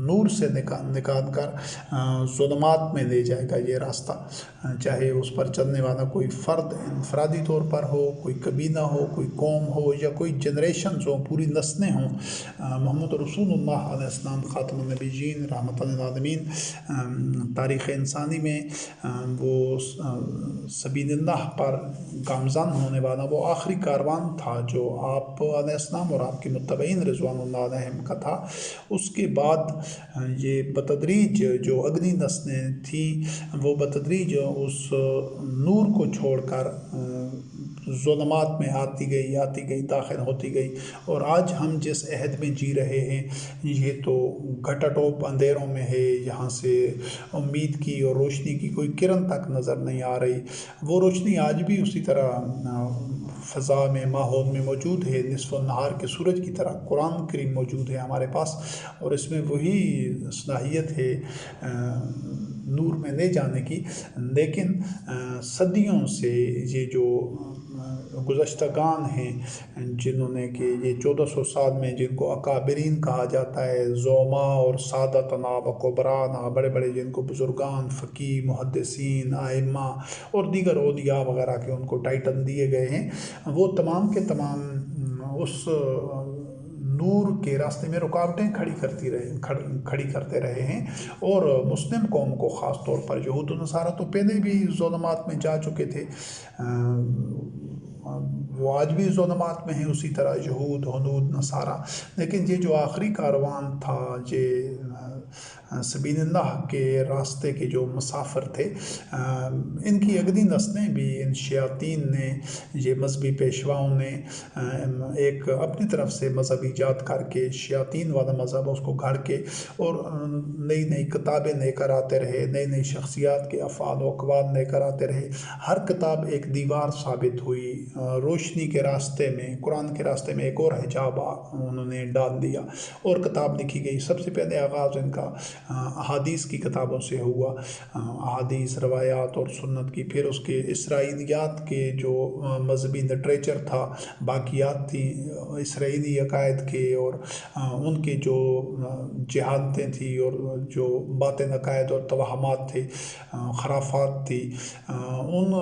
نور سے نکال کر ظلمات میں لے جائے گا یہ راستہ، چاہے اس پر چلنے والا کوئی فرد انفرادی طور پر ہو، کوئی قبیلہ ہو، کوئی قوم ہو، یا کوئی جنریشنز ہوں، پوری نسلیں ہوں۔ محمد رسول اللہ علیہ السلام خاتم النبیین رحمۃ للعالمین، تاریخ انسانی میں وہ سبیل اللہ پر گامزن ہونے والا وہ آخری کاروان تھا جو آپ علیہ السلام اور آپ کے متبعین رضوان اللہ علیہم کا تھا۔ اس کے بعد یہ بتدریج جو اگلی نسلیں تھیں وہ بتدریج اس نور کو چھوڑ کر ظلمات میں آتی گئی، داخل ہوتی گئی، اور آج ہم جس عہد میں جی رہے ہیں یہ تو گھٹاٹوپ اندھیروں میں ہے، یہاں سے امید کی اور روشنی کی کوئی کرن تک نظر نہیں آ رہی۔ وہ روشنی آج بھی اسی طرح فضا میں، ماحول میں موجود ہے، نصف النہار کے سورج کی طرح قرآن کریم موجود ہے ہمارے پاس، اور اس میں وہی صلاحیت ہے نور میں لے جانے کی۔ لیکن صدیوں سے یہ جو گزشتگان ہیں جنہوں نے کہ یہ 1400 سال میں جن کو اکابرین کہا جاتا ہے، زوما اور سادتنا و کبرانا، بڑے بڑے جن کو بزرگان، فقی، محدثین، ائمہ اور دیگر اولیاء وغیرہ کے ان کو ٹائٹل دیے گئے ہیں، وہ تمام کے تمام اس نور کے راستے میں رکاوٹیں کھڑی کرتے رہے ہیں، اور مسلم قوم کو خاص طور پر یہود و نصارہ تو پہلے بھی ظلمات میں جا چکے تھے، وہ آج بھی ظلمات میں ہیں اسی طرح یہود، ہنود، نصارہ، لیکن یہ جو آخری کاروان تھا، یہ سبیل اللہ کے راستے کے جو مسافر تھے، ان کی اگلی نسلیں بھی، ان شیاطین نے، یہ مذہبی پیشواؤں نے ایک اپنی طرف سے مذہب ایجاد کر کے، شیاطین والا مذہب اس کو گھڑ کے، اور نئی نئی کتابیں لے کر آتے رہے، نئی نئی شخصیات کے افعال و اقوال لے کر آتے رہے۔ ہر کتاب ایک دیوار ثابت ہوئی، روشنی کے راستے میں، قرآن کے راستے میں ایک اور حجاب انہوں نے ڈال دیا، اور کتاب لکھی گئی۔ سب سے پہلے آغاز ان کا احادیث کی کتابوں سے ہوا، احادیث، روایات اور سنت کی، پھر اس کے اسرائیلیات کے جو مذہبی لٹریچر تھا، باقیات تھیں اسرائیلی عقائد کے، اور ان کے جو جہالتیں تھیں اور جو باطن عقائد اور توہمات تھے، خرافات تھی، ان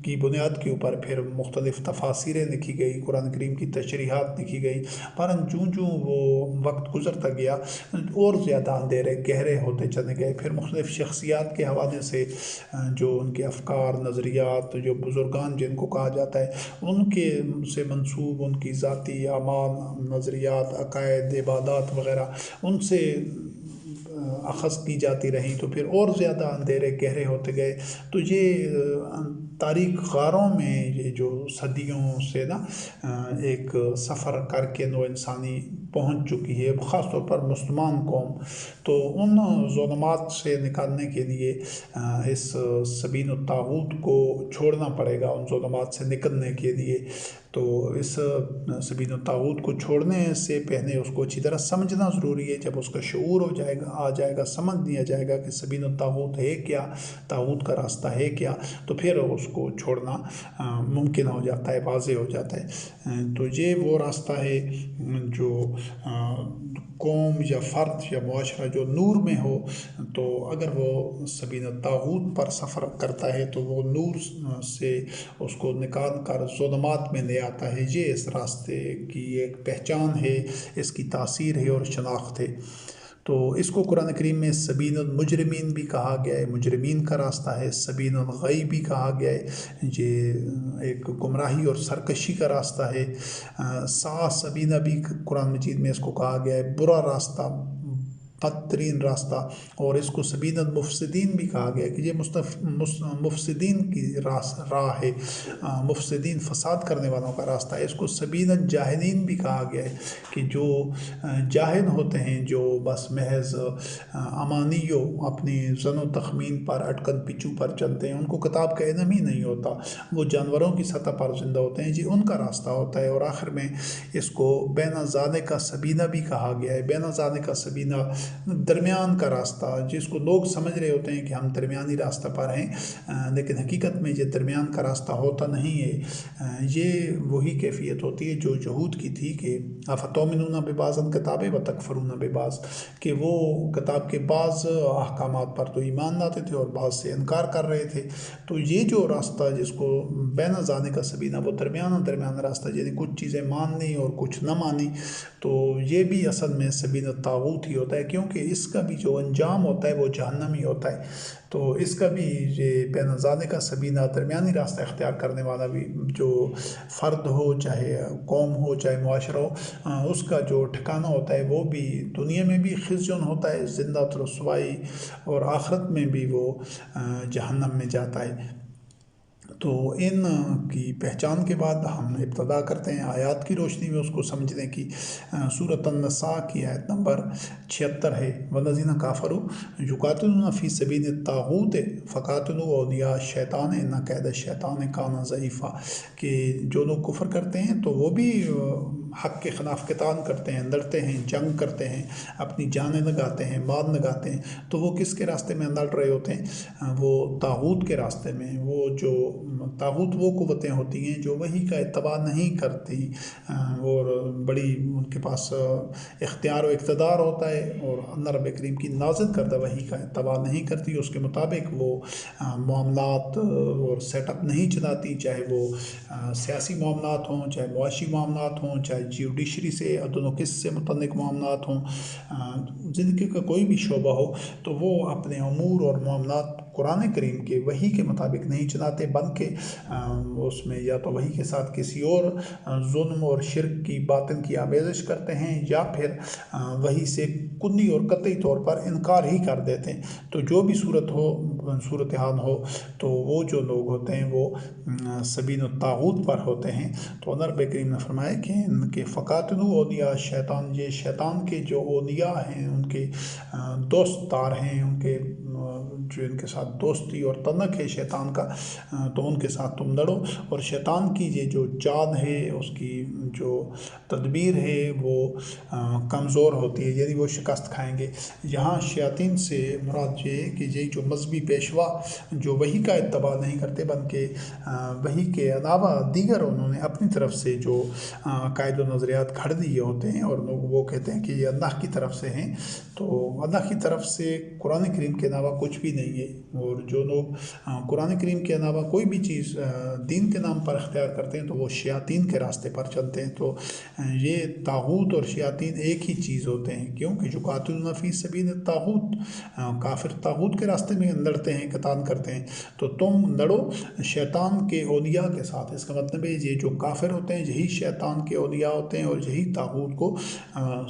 کی بنیاد کے اوپر پھر مختلف تفاسیریں لکھی گئی، قرآن کریم کی تشریحات لکھی گئی۔ پر جوں وہ وقت گزرتا گیا اور زیادہ اندھیرے گہرے ہوتے چلے گئے، پھر مختلف شخصیات کے حوالے سے جو ان کے افکار، نظریات، جو بزرگان جن کو کہا جاتا ہے، ان کے سے منسوب ان کی ذاتی اعمال، نظریات، عقائد، عبادات وغیرہ ان سے اخذ کی جاتی رہیں، تو پھر اور زیادہ اندھیرے گہرے ہوتے گئے۔ تو یہ تاریخ غاروں میں یہ جو صدیوں سے ایک سفر کر کے نو انسانی پہنچ چکی ہے، خاص طور پر مسلمان قوم، تو ان ظلمات سے نکالنے کے لیے اس سبیل الطاغوت کو چھوڑنا پڑے گا۔ ان ظلمات سے نکلنے کے لیے تو اس سبیل الطاغوت کو چھوڑنے سے پہلے اس کو اچھی طرح سمجھنا ضروری ہے۔ جب اس کا شعور آ جائے گا، سمجھ لیا جائے گا کہ سبیل الطاغوت ہے کیا، طاغوت کا راستہ ہے کیا، تو پھر اس کو چھوڑنا ممکن ہو جاتا ہے، واضح ہو جاتا ہے۔ تو یہ وہ راستہ ہے جو قوم یا فرد یا معاشرہ جو نور میں ہو، تو اگر وہ سبیل الطاغوت پر سفر کرتا ہے تو وہ نور سے اس کو نکال کر ظلمات میں لے آتا ہے۔ یہ اس راستے کی ایک پہچان ہے، اس کی تاثیر ہے اور شناخت ہے۔ تو اس کو قرآن کریم میں سبیل المجرمین بھی کہا گیا ہے، مجرمین کا راستہ ہے، سبیل الغی بھی کہا گیا ہے، یہ ایک گمراہی اور سرکشی کا راستہ ہے۔ سبیلہ بھی قرآن مجید میں اس کو کہا گیا ہے، برا راستہ، بدترین راستہ، اور اس کو سبیل المفسدین بھی کہا گیا ہے کہ یہ مفسدین کی راہ ہے، مفسدین فساد کرنے والوں کا راستہ ہے۔ اس کو سبیل الجاہلین بھی کہا گیا ہے کہ جو جاہل ہوتے ہیں، جو بس محض امانیوں، اپنی ظن و تخمین پر، اٹکل پچو پر چلتے ہیں، ان کو کتاب کا علم ہی نہیں ہوتا، وہ جانوروں کی سطح پر زندہ ہوتے ہیں، ان کا راستہ ہوتا ہے۔ اور آخر میں اس کو بین ذالک سبیلہ بھی کہا گیا ہے۔ بین ذالک سبیلہ درمیان کا راستہ، جس کو لوگ سمجھ رہے ہوتے ہیں کہ ہم درمیانی راستہ پر ہیں، لیکن حقیقت میں یہ درمیان کا راستہ ہوتا نہیں ہے۔ یہ وہی کیفیت ہوتی ہے جو یہود کی تھی کہ افتؤمنون ببعض الکتاب وتکفرون ببعض، کہ وہ کتاب کے بعض احکامات پر تو ایمان لاتے تھے اور بعض سے انکار کر رہے تھے۔ تو یہ جو راستہ جس کو بین ذالک کا سبیلہ، وہ درمیان راستہ، یعنی کچھ چیزیں ماننی اور کچھ نہ مانی، تو یہ بھی اصل میں سبیل الطاغوت ہی ہوتا ہے، کیونکہ اس کا بھی جو انجام ہوتا ہے وہ جہنم ہی ہوتا ہے۔ تو اس کا بھی یہ بین ذالک کا سبیلہ، درمیانی راستہ اختیار کرنے والا بھی جو فرد ہو، چاہے قوم ہو، چاہے معاشرہ ہو، اس کا جو ٹھکانہ ہوتا ہے وہ بھی دنیا میں بھی خزیون ہوتا ہے، ذلت رسوائی، اور آخرت میں بھی وہ جہنم میں جاتا ہے۔ تو ان کی پہچان کے بعد ہم ابتدا کرتے ہیں آیات کی روشنی میں اس کو سمجھنے کی۔ سورۃ النساء کی آیت نمبر 76 ہے، وَالَّذِينَ كَافَرُوا يُقَاتِلُونَ فِي سَبِيلِ الطَّاغُوتِ فَقَاتِلُوا أَوْلِيَاءَ الشَّيْطَانِ إِنَّ كَيْدَ الشَّيْطَانِ كَانَ ضَعِيفًا، کہ جو لوگ کفر کرتے ہیں تو وہ بھی حق کے خلاف قتال کرتے ہیں، لڑتے ہیں، جنگ کرتے ہیں، اپنی جانیں لگاتے ہیں، مال لگاتے ہیں، تو وہ کس کے راستے میں لڑ رہے ہوتے ہیں؟ وہ طاغوت کے راستے میں۔ وہ جو طاغوت وہ قوتیں ہوتی ہیں جو وحی کا اتباع نہیں کرتی، اور بڑی ان کے پاس اختیار و اقتدار ہوتا ہے، اور اللہ رب کریم کی نازل کردہ وحی کا اتباع نہیں کرتی، اس کے مطابق وہ معاملات اور سیٹ اپ نہیں چلاتی، چاہے وہ سیاسی معاملات ہوں، چاہے معاشی معاملات ہوں، چاہے جیوڈیشری سے عدل و قسط سے متعلق معاملات ہوں، زندگی کا کوئی بھی شعبہ ہو، تو وہ اپنے امور اور معاملات قرآن کریم کے وحی کے مطابق نہیں چلاتے، بلکہ اس میں یا تو وحی کے ساتھ کسی اور ظلم اور شرک کی باطن کی آمیزش کرتے ہیں، یا پھر وحی سے کلی اور قطعی طور پر انکار ہی کر دیتے ہیں۔ تو جو بھی صورتحال ہو، تو وہ جو لوگ ہوتے ہیں وہ سبیل الطاغوت پر ہوتے ہیں۔ تو اللہ رب کریم نے فرمایا کہ ان کے فقاتلوا اولیاء الشیطان، یہ شیطان کے جو اولیاء ہیں، ان کے دوست دار ہیں، ان کے جو ان کے ساتھ دوستی اور تعلق ہے شیطان کا، تو ان کے ساتھ تم لڑو۔ اور شیطان کی یہ جو چال ہے، اس کی جو تدبیر ہے، وہ کمزور ہوتی ہے، یعنی وہ شکست کھائیں گے۔ یہاں شیاطین سے مراد یہ ہے کہ یہ جو مذہبی پیشوا جو وحی کا اتباع نہیں کرتے، بلکہ وحی کے علاوہ دیگر انہوں نے اپنی طرف سے جو عقائد و نظریات گھڑ دیے ہوتے ہیں، اور لوگ وہ کہتے ہیں کہ یہ اللہ کی طرف سے ہیں، تو اللہ کی طرف سے قرآن کریم کے علاوہ کچھ بھی نہیں ہے۔ اور جو لوگ قرآن کریم کے علاوہ کوئی بھی چیز دین کے نام پر اختیار کرتے ہیں، تو وہ شیاطین کے راستے پر چلتے ہیں۔ تو یہ طاغوت اور شیاطین ایک ہی چیز ہوتے ہیں، کیونکہ جو قاتلون فی سبیل الطاغوت، کافر طاغوت کے راستے میں لڑتے ہیں، قتال کرتے ہیں، تو تم لڑو شیطان کے اولیاء کے ساتھ۔ اس کا مطلب ہے یہ جو کافر ہوتے ہیں یہی شیطان کے اولیاء ہوتے ہیں، اور یہی طاغوت کو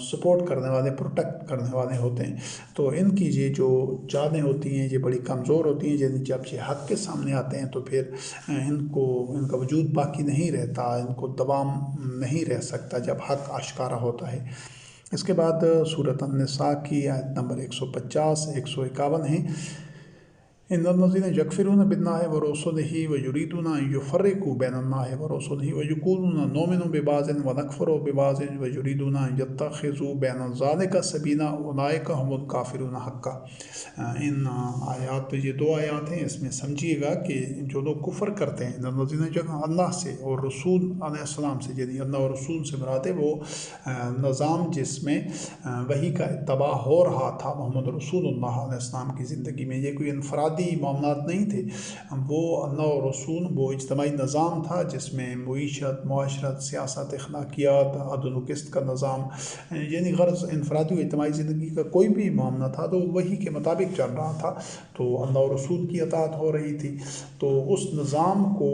سپورٹ کرنے والے، پروٹیکٹ کرنے والے ہوتے ہیں۔ تو ان کی یہ جو چالیں ہوتی ہیں یہ بڑی کمزور ہوتی ہیں، یعنی جب یہ حق کے سامنے آتے ہیں تو پھر ان کا وجود باقی نہیں رہتا، ان کو دوام نہیں رہ سکتا جب حق آشکارا ہوتا ہے۔ اس کے بعد سورۃ النساء کی آیت نمبر 150 151 ہے، ان الذین یکفرون باللہ ورسلہ ویریدون ان یفرقوا بین اللہ ورسلہ ویقولون نؤمن ببعض ونکفر ببعض ویریدون ان یتخذوا بین ذلک سبیلا اولئک هم الکافرون حقا۔ ان آیات، یہ دو آیات ہیں، اس میں سمجھیے گا کہ جو لوگ کفر کرتے ہیں ان الذین اللہ سے اور رسول علیہ السلام سے، یعنی اللہ اور رسول سے مراد ہے وہ نظام جس میں وحی کا اتباع ہو رہا تھا محمد رسول اللہ علیہ السلام کی زندگی میں، یہ کوئی انفرادی معاملات نہیں تھے، وہ اللہ اور رسول وہ اجتماعی نظام تھا جس میں معیشت، معاشرت، سیاست، اخلاقیات، عدل و قسط کا نظام، یعنی غرض انفرادی و اجتماعی زندگی کا کوئی بھی معاملہ تھا تو وحی کے مطابق چل رہا تھا، تو اللہ اور رسول کی اطاعت ہو رہی تھی۔ تو اس نظام کو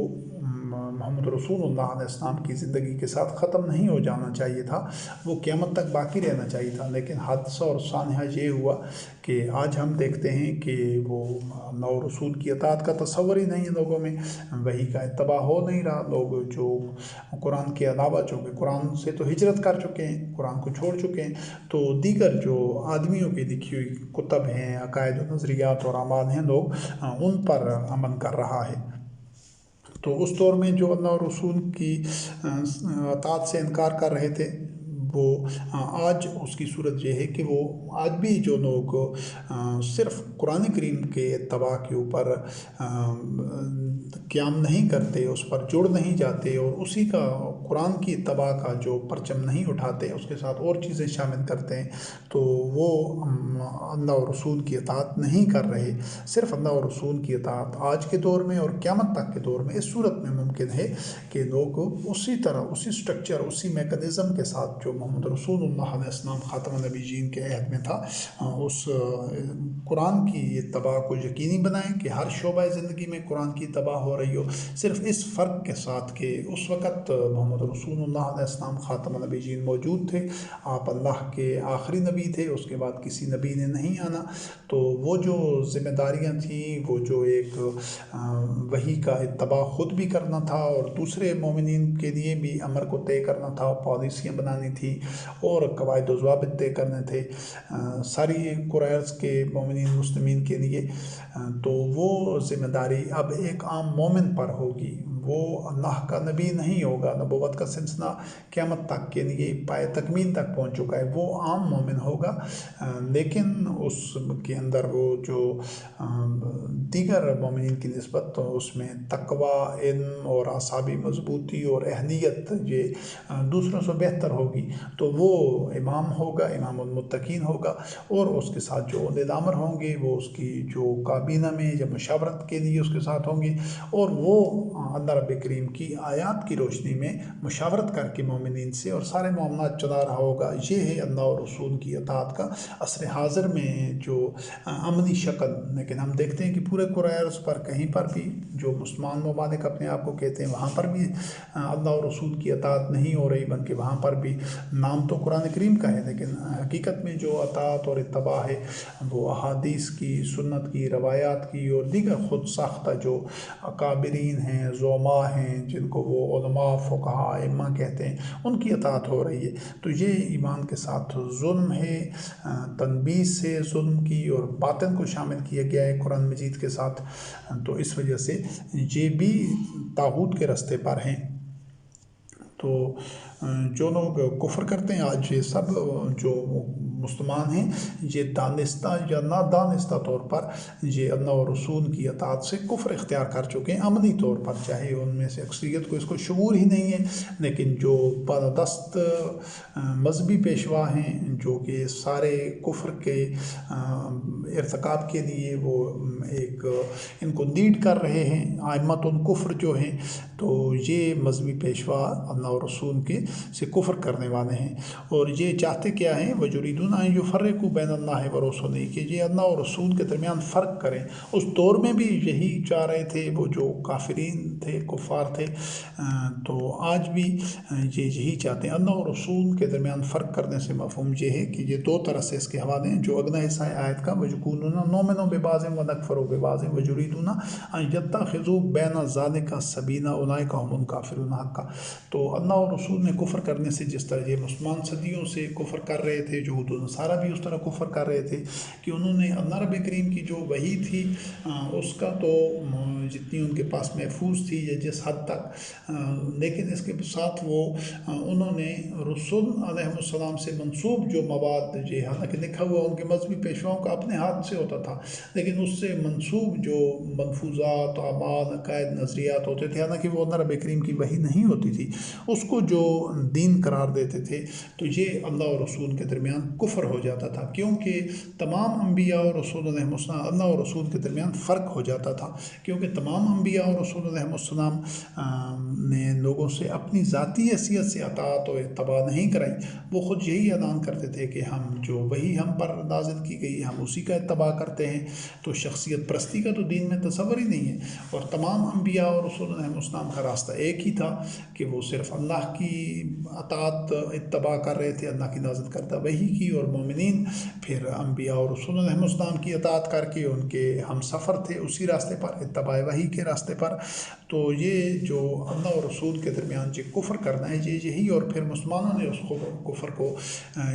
محمد رسول اللہ علیہ السلام کی زندگی کے ساتھ ختم نہیں ہو جانا چاہیے تھا، وہ قیامت تک باقی رہنا چاہیے تھا۔ لیکن حادثہ اور سانحہ یہ ہوا کہ آج ہم دیکھتے ہیں کہ وہ اللہ و رسول کی اطاعت کا تصور ہی نہیں ہے لوگوں میں، وحی کا اتباع ہو نہیں رہا، لوگ جو قرآن کے علاوہ، چونکہ قرآن سے تو ہجرت کر چکے ہیں، قرآن کو چھوڑ چکے ہیں، تو دیگر جو آدمیوں کی لکھی ہوئی کتب ہیں، عقائد و نظریات اور اعمال ہیں، لوگ ان پر عمل کر رہا ہے۔ تو اس دور میں جو اللہ اور رسول کی اطاعت سے انکار کر رہے تھے، وہ آج اس کی صورت یہ ہے کہ وہ آج بھی جو لوگ صرف قرآن کریم کے اتباع کے اوپر قیام نہیں کرتے، اس پر جڑ نہیں جاتے اور اسی کا قرآن کی اتباع کا جو پرچم نہیں اٹھاتے، اس کے ساتھ اور چیزیں شامل کرتے ہیں، تو وہ اللہ اور رسول کی اطاعت نہیں کر رہے۔ صرف اللہ اور رسول کی اطاعت آج کے دور میں اور قیامت تک کے دور میں اس صورت میں ممکن ہے کہ لوگ اسی طرح، اسی سٹرکچر، اسی میکانزم کے ساتھ جو محمد رسول اللہ علیہ السلام خاتم النبیین کے عہد میں تھا، اس قرآن کی اتباع کو یقینی بنائیں کہ ہر شعبہ زندگی میں قرآن کی اتباع ہو رہی ہو، صرف اس فرق کے ساتھ کہ اس وقت محمد رسول اللہ علیہ السلام خاتم النبیین موجود تھے، آپ اللہ کے آخری نبی تھے، اس کے بعد کسی نبی نے نہیں آنا، تو وہ جو ذمہ داریاں تھیں، وہ جو ایک وحی کا اتباع خود بھی کرنا تھا اور دوسرے مومنین کے لیے بھی امر کو طے کرنا تھا، پالیسیاں بنانی تھی اور قواعد و ضوابط طے کرنے تھے ساری قریش کے مومنین مسلمین کے لیے، تو وہ ذمہ داری اب ایک عام مومن پر ہوگی۔ وہ اللہ کا نبی نہیں ہوگا، نبوت کا سلسلہ قیامت تک کے لیے پائے تکمیل تک پہنچ چکا ہے، وہ عام مومن ہوگا، لیکن اس کے اندر وہ جو دیگر مومنین کی نسبت اس میں تقوی، علم اور اعصابی مضبوطی اور اہلیت یہ دوسروں سے بہتر ہوگی، تو وہ امام ہوگا، امام المتقین ہوگا، اور اس کے ساتھ جو اولاد امر ہوں گے وہ اس کی جو کابینہ میں یا مشاورت کے لیے اس کے ساتھ ہوں گے، اور وہ اللہ رب کریم کی آیات کی روشنی میں مشاورت کر کے مومنین سے اور سارے معاملات چلا رہا ہوگا۔ یہ ہے اللہ اور رسول کی اطاعت کا عصر حاضر میں جو عملی شکل۔ لیکن ہم دیکھتے ہیں کہ پورے قریش پر کہیں پر بھی جو مسلمان ممالک اپنے آپ کو کہتے ہیں، وہاں پر بھی اللہ اور رسول کی اطاعت نہیں ہو رہی، بلکہ وہاں پر بھی نام تو قرآن کریم کا ہے، لیکن حقیقت میں جو اطاعت اور اتباع ہے وہ احادیث کی، سنت کی، روایات کی اور دیگر خود ساختہ جو اکابرین ہیں، زعماء ہیں، جن کو وہ علماء، فقہاء، ائمہ کہتے ہیں، ان کی اطاعت ہو رہی ہے۔ تو یہ ایمان کے ساتھ ظلم ہے، تنبیس سے ظلم کی اور باطن کو شامل کیا گیا ہے قرآن مجید کے ساتھ، تو اس وجہ سے یہ بھی طاغوت کے راستے پر ہیں۔ تو جو لوگ کفر کرتے ہیں آج، یہ سب جو مسلمان ہیں، یہ دانستہ یا نادانستہ طور پر یہ اللہ اور رسول کی اطاعت سے کفر اختیار کر چکے ہیں عملی طور پر، چاہے ان میں سے اکثریت کو اس کو شعور ہی نہیں ہے، لیکن جو بالادست مذہبی پیشوا ہیں جو کہ سارے کفر کے ارتکاب کے لیے وہ ایک ان کو لیڈ کر رہے ہیں، ائمۃ الکفر جو ہیں، تو یہ مذہبی پیشوا اللہ اور رسول کے سے کفر کرنے والے ہیں، اور یہ چاہتے کیا ہیں، وَيُرِيدُونَ أَن يُفَرِّقُوا بَيْنَ اللَّهِ وَرُسُلِهِ، کہ یہ اللہ اور رسول کے درمیان فرق کریں۔ اس دور میں بھی یہی چاہ رہے تھے وہ جو کافرین تھے، کفار تھے، تو آج بھی یہ یہی چاہتے ہیں۔ اللہ اور رسول کے درمیان فرق کرنے سے مفہوم یہ ہے کہ یہ دو طرح سے اس کے حوالے ہیں، جو اگلا حصہ آیت کا وَيَقُولُونَ نُؤْمِنُ بِبَعْضٍ وَنَكْفُرُ بِبَعْضٍ وَيُرِيدُونَ أَن يَتَّخِذُوا بَيْنَ ذَلِكَ سَبِيلًا أُولَٰئِكَ هُمُ الْكَافِرُونَ حَقًّا۔ تو اللہ اور رسول نے کفر کرنے سے، جس طرح یہ مسلمان صدیوں سے کفر کر رہے تھے، یہود و نصارہ بھی اس طرح کفر کر رہے تھے کہ انہوں نے اللہ رب کریم کی جو وحی تھی اس کا تو جتنی ان کے پاس محفوظ تھی یا جس حد تک، لیکن اس کے ساتھ وہ انہوں نے رسول علیہ السلام سے منسوب جو مواد، یہ حالانکہ لکھا ہوا ان کے مذہبی پیشواؤں کا اپنے ہاتھ سے ہوتا تھا، لیکن اس سے منسوب جو ملفوظات، اعمال، عقائد، نظریات ہوتے تھے، حالانکہ وہ اللہ رب کریم کی وحی نہیں ہوتی تھی، اس کو جو دین قرار دیتے تھے، تو یہ اللہ اور رسول کے درمیان کفر ہو جاتا تھا، کیونکہ تمام انبیاء اور رسول علیہ السلام، اللہ اور رسول کے درمیان فرق ہو جاتا تھا، کیونکہ تمام انبیاء اور رسول علیہ السلام نے لوگوں سے اپنی ذاتی حیثیت سے اطاعت و اتباع نہیں کرائی، وہ خود یہی اعلان کرتے تھے کہ ہم جو وہی ہم پر نازل کی گئی ہم اسی کا اتباع کرتے ہیں، تو شخصیت پرستی کا تو دین میں تصور ہی نہیں ہے، اور تمام انبیاء اور رسول علیہ السلام کا راستہ ایک ہی تھا کہ وہ صرف اللہ کی اطاعت اتباع کر رہے تھے، اللہ کی نازل کردہ وحی کی، اور مومنین پھر انبیاء اور رسول علیہ السلام کی اطاعت کر کے ان کے ہم سفر تھے اسی راستے پر، اتباع وحی کے راستے پر۔ تو یہ جو اللہ اور رسول کے درمیان جو کفر کرنا ہے یہ یہی، اور پھر مسلمانوں نے اس کفر کو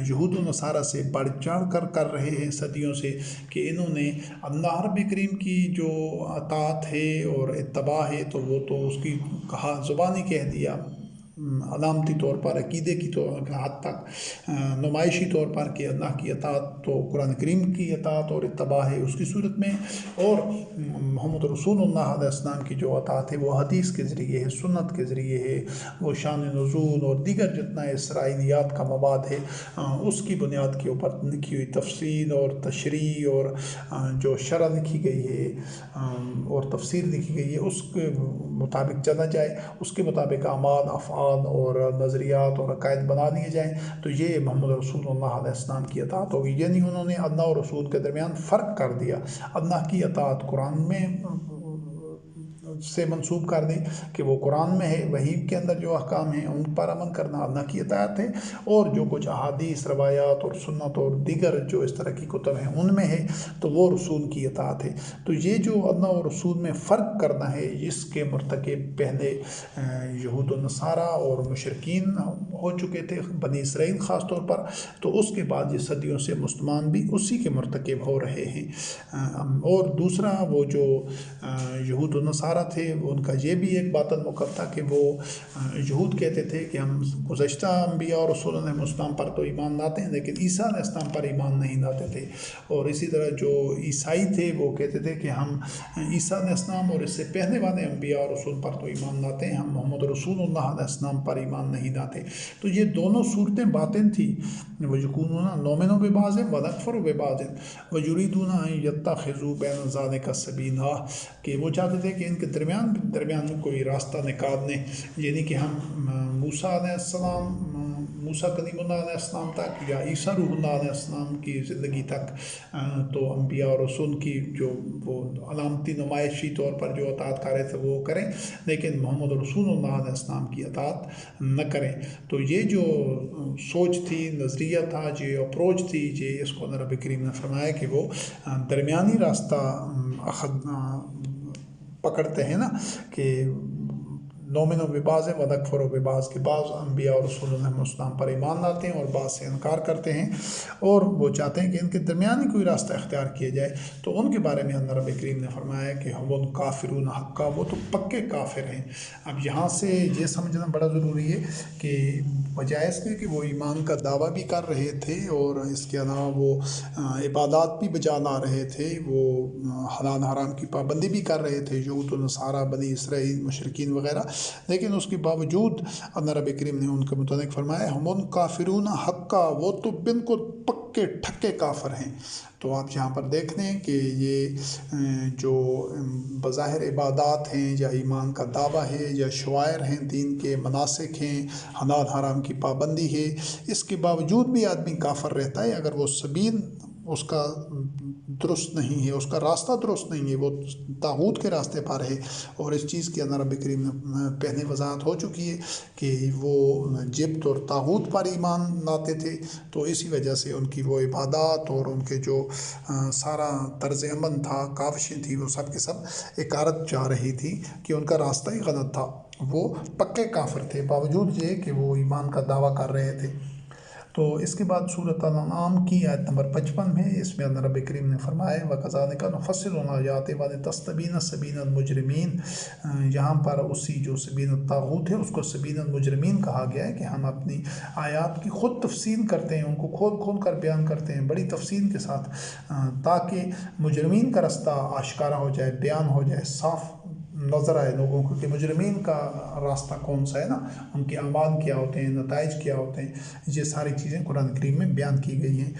یہود و نصارہ سے بڑھ چڑھ کر رہے ہیں صدیوں سے، کہ انہوں نے اللہ رب کریم کی جو اطاعت ہے اور اتباع ہے تو وہ تو اس کی کہا زبانی کہہ دیا، علامتی طور پر عقیدے کی حد تک نمائشی طور پر کہ اللہ کی اطاعت تو قرآن کریم کی اطاعت اور اتباع ہے اس کی صورت میں، اور محمد رسول اللہ علیہ السلام کی جو اطاعت ہے وہ حدیث کے ذریعے ہے، سنت کے ذریعے ہے، وہ شان نزول اور دیگر جتنا اسرائیلیات کا مواد ہے اس کی بنیاد کے اوپر لکھی ہوئی تفصیل اور تشریح اور جو شرح لکھی گئی ہے اور تفسیر لکھی گئی ہے اس کے مطابق چلا جائے، اس کے مطابق اعمال، افعال اور نظریات اور عقائد بنا لیے جائیں، تو یہ محمد رسول اللہ علیہ السلام کی اطاعت ہوگی۔ یعنی انہوں نے اللہ اور رسول کے درمیان فرق کر دیا، اللہ کی اطاعت قرآن میں سے منسوب کر دی کہ وہ قرآن میں ہے، وحی کے اندر جو احکام ہیں ان پر عمل کرنا اللہ کی اطاعت ہے، اور جو کچھ احادیث، روایات اور سنت اور دیگر جو اس طرح کی کتب ہیں ان میں ہے تو وہ رسول کی اطاعت ہے۔ تو یہ جو اللہ اور رسول میں فرق کرنا ہے اس کے مرتکب پہلے یہود و نصارہ اور مشرکین ہو چکے تھے، بنی اسرائیل خاص طور پر، تو اس کے بعد یہ صدیوں سے مسلمان بھی اسی کے مرتکب ہو رہے ہیں۔ اور دوسرا وہ جو یہود و نصارہ تھے ان کا یہ بھی ایک باطل موقف تھا کہ وہ یہود کہتے تھے کہ ہم گزشتہ انبیاء اور رسول علیہ السلام پر تو ایمان لاتے ہیں لیکن عیسیٰ علیہ السلام پر ایمان نہیں لاتے تھے، اور اسی طرح جو عیسائی تھے وہ کہتے تھے کہ ہم عیسیٰ علیہ السلام اور اس سے پہلے والے انبیاء اور رسول پر تو ایمان لاتے ہیں، ہم محمد رسول اللہ علیہ السلام پر ایمان نہیں لاتے۔ تو یہ دونوں صورتیں باطن تھیں، وَيَكُونُونَ نُؤْمِنُ بِبَعْضٍ وَنَكْفُرُ بِبَعْضٍ وَيُرِيدُونَ أَن يَتَّخِذُوا بَيْنَ ذَلِكَ سَبِيلًا، کہ وہ چاہتے تھے کہ ان کے درمیان میں کوئی راستہ نکال لیں، یعنی کہ ہم موسیٰ علیہ السلام، موسیٰ کلیم اللہ علیہ السلام تک یا عیسیٰ روح اللہ علیہ السلام کی زندگی تک تو انبیاء اور رسول کی جو وہ علامتی نمائشی طور پر جو اطاعت کر رہے تھے وہ کریں، لیکن محمد رسول اللہ علیہ السلام کی اطاعت نہ کریں۔ تو یہ جو سوچ تھی، نظریہ تھا، جو اپروچ تھی، یہ اس کو رب کریم نے فرمایا کہ وہ درمیانی راستہ پکڑتے ہیں نا، کہ نؤمن ببعض ونکفر ببعض، کہ بعض انبیاء اور رسول علیہ السلام پر ایمان لاتے ہیں اور بعض سے انکار کرتے ہیں، اور وہ چاہتے ہیں کہ ان کے درمیان ہی کوئی راستہ اختیار کیا جائے۔ تو ان کے بارے میں اللہ رب کریم نے فرمایا کہ ہم کافرون حقا، وہ تو پکے کافر ہیں۔ اب یہاں سے یہ سمجھنا بڑا ضروری ہے کہ بجائے اس کے کہ وہ ایمان کا دعویٰ بھی کر رہے تھے اور اس کے علاوہ وہ عبادات بھی بجا لا رہے تھے، وہ حلال حرام کی پابندی بھی کر رہے تھے، یہود و نصارہ، بنی اسرائیل، مشرکین وغیرہ، لیکن اس کے باوجود اللہ رب کریم نے ان کے متعلق فرمایا ہم کافرون حقا، وہ تو بالکل پکے ٹھکے کافر ہیں۔ تو آپ یہاں پر دیکھ لیں کہ یہ جو بظاہر عبادات ہیں یا ایمان کا دعویٰ ہے یا شعائر ہیں، دین کے مناسک ہیں، حلال حرام کی پابندی ہے، اس کے باوجود بھی آدمی کافر رہتا ہے اگر وہ سبیل اس کا درست نہیں ہے، اس کا راستہ درست نہیں ہے، وہ طاغوت کے راستے پر ہے۔ اور اس چیز کی اللہ رب کریم نے پہلے وضاحت ہو چکی ہے کہ وہ جبت اور طاغوت پر ایمان لاتے تھے، تو اسی وجہ سے ان کی وہ عبادات اور ان کے جو سارا طرز عمل تھا، کاوشیں تھی، وہ سب کے سب اکارت جا رہی تھی کہ ان کا راستہ ہی غلط تھا۔ وہ پکے کافر تھے باوجود یہ کہ وہ ایمان کا دعویٰ کر رہے تھے۔ تو اس کے بعد سورۃ الانعام کی آیت نمبر 55 میں اس میں اللہ رب کریم نے فرمایا وَكَذَلِكَ نُفَصِّلُ الْآيَاتِ وَلِتَسْتَبِينَ سَبِيلُ الْمُجْرِمِينَ، یہاں پر اسی جو سبیل الطاغوت ہے اس کو سبیل المجرمین کہا گیا ہے کہ ہم اپنی آیات کی خود تفصیل کرتے ہیں، ان کو کھول کھول کر بیان کرتے ہیں بڑی تفصیل کے ساتھ، تاکہ مجرمین کا رستہ آشکارا ہو جائے، بیان ہو جائے، صاف نظر آئے لوگوں کو کہ مجرمین کا راستہ کون سا ہے نا، ان کے اعمال کیا ہوتے ہیں، نتائج کیا ہوتے ہیں، یہ ساری چیزیں قرآن کریم میں بیان کی گئی ہیں۔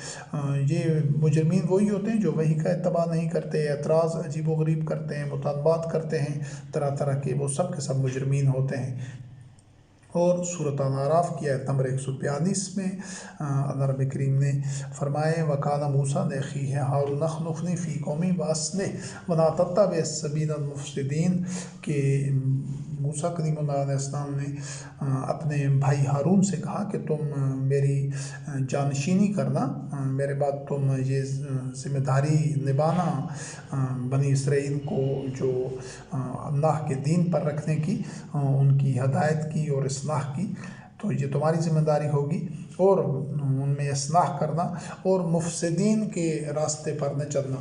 یہ مجرمین وہی ہوتے ہیں جو وحی کا اتباع نہیں کرتے، اعتراض عجیب و غریب کرتے ہیں، مطالبات کرتے ہیں طرح طرح کے، وہ سب کے سب مجرمین ہوتے ہیں۔ اور سورۃ الاعراف کی آیت نمبر 142 میں اللہ رب کریم نے فرمائے وَقَالَ مُوسَىٰ لِأَخِيهِ هَارُونَ اخْلُفْنِي فِي قَوْمِي وَأَصْلِحْ وَلَا تَتَّبِعِ السَّبِيلَ الْمُفْسِدِينَ، کہ موسیٰ کلیم اللہ علیہ السلام نے اپنے بھائی ہارون سے کہا کہ تم میری جانشینی کرنا، میرے بعد تم یہ ذمہ داری نبھانا بنی اسرائیل کو جو اللہ کے دین پر رکھنے کی، ان کی ہدایت کی اور اصلاح کی، تو یہ تمہاری ذمہ داری ہوگی، اور ان میں اصلاح کرنا اور مفسدین کے راستے پر نہ چلنا۔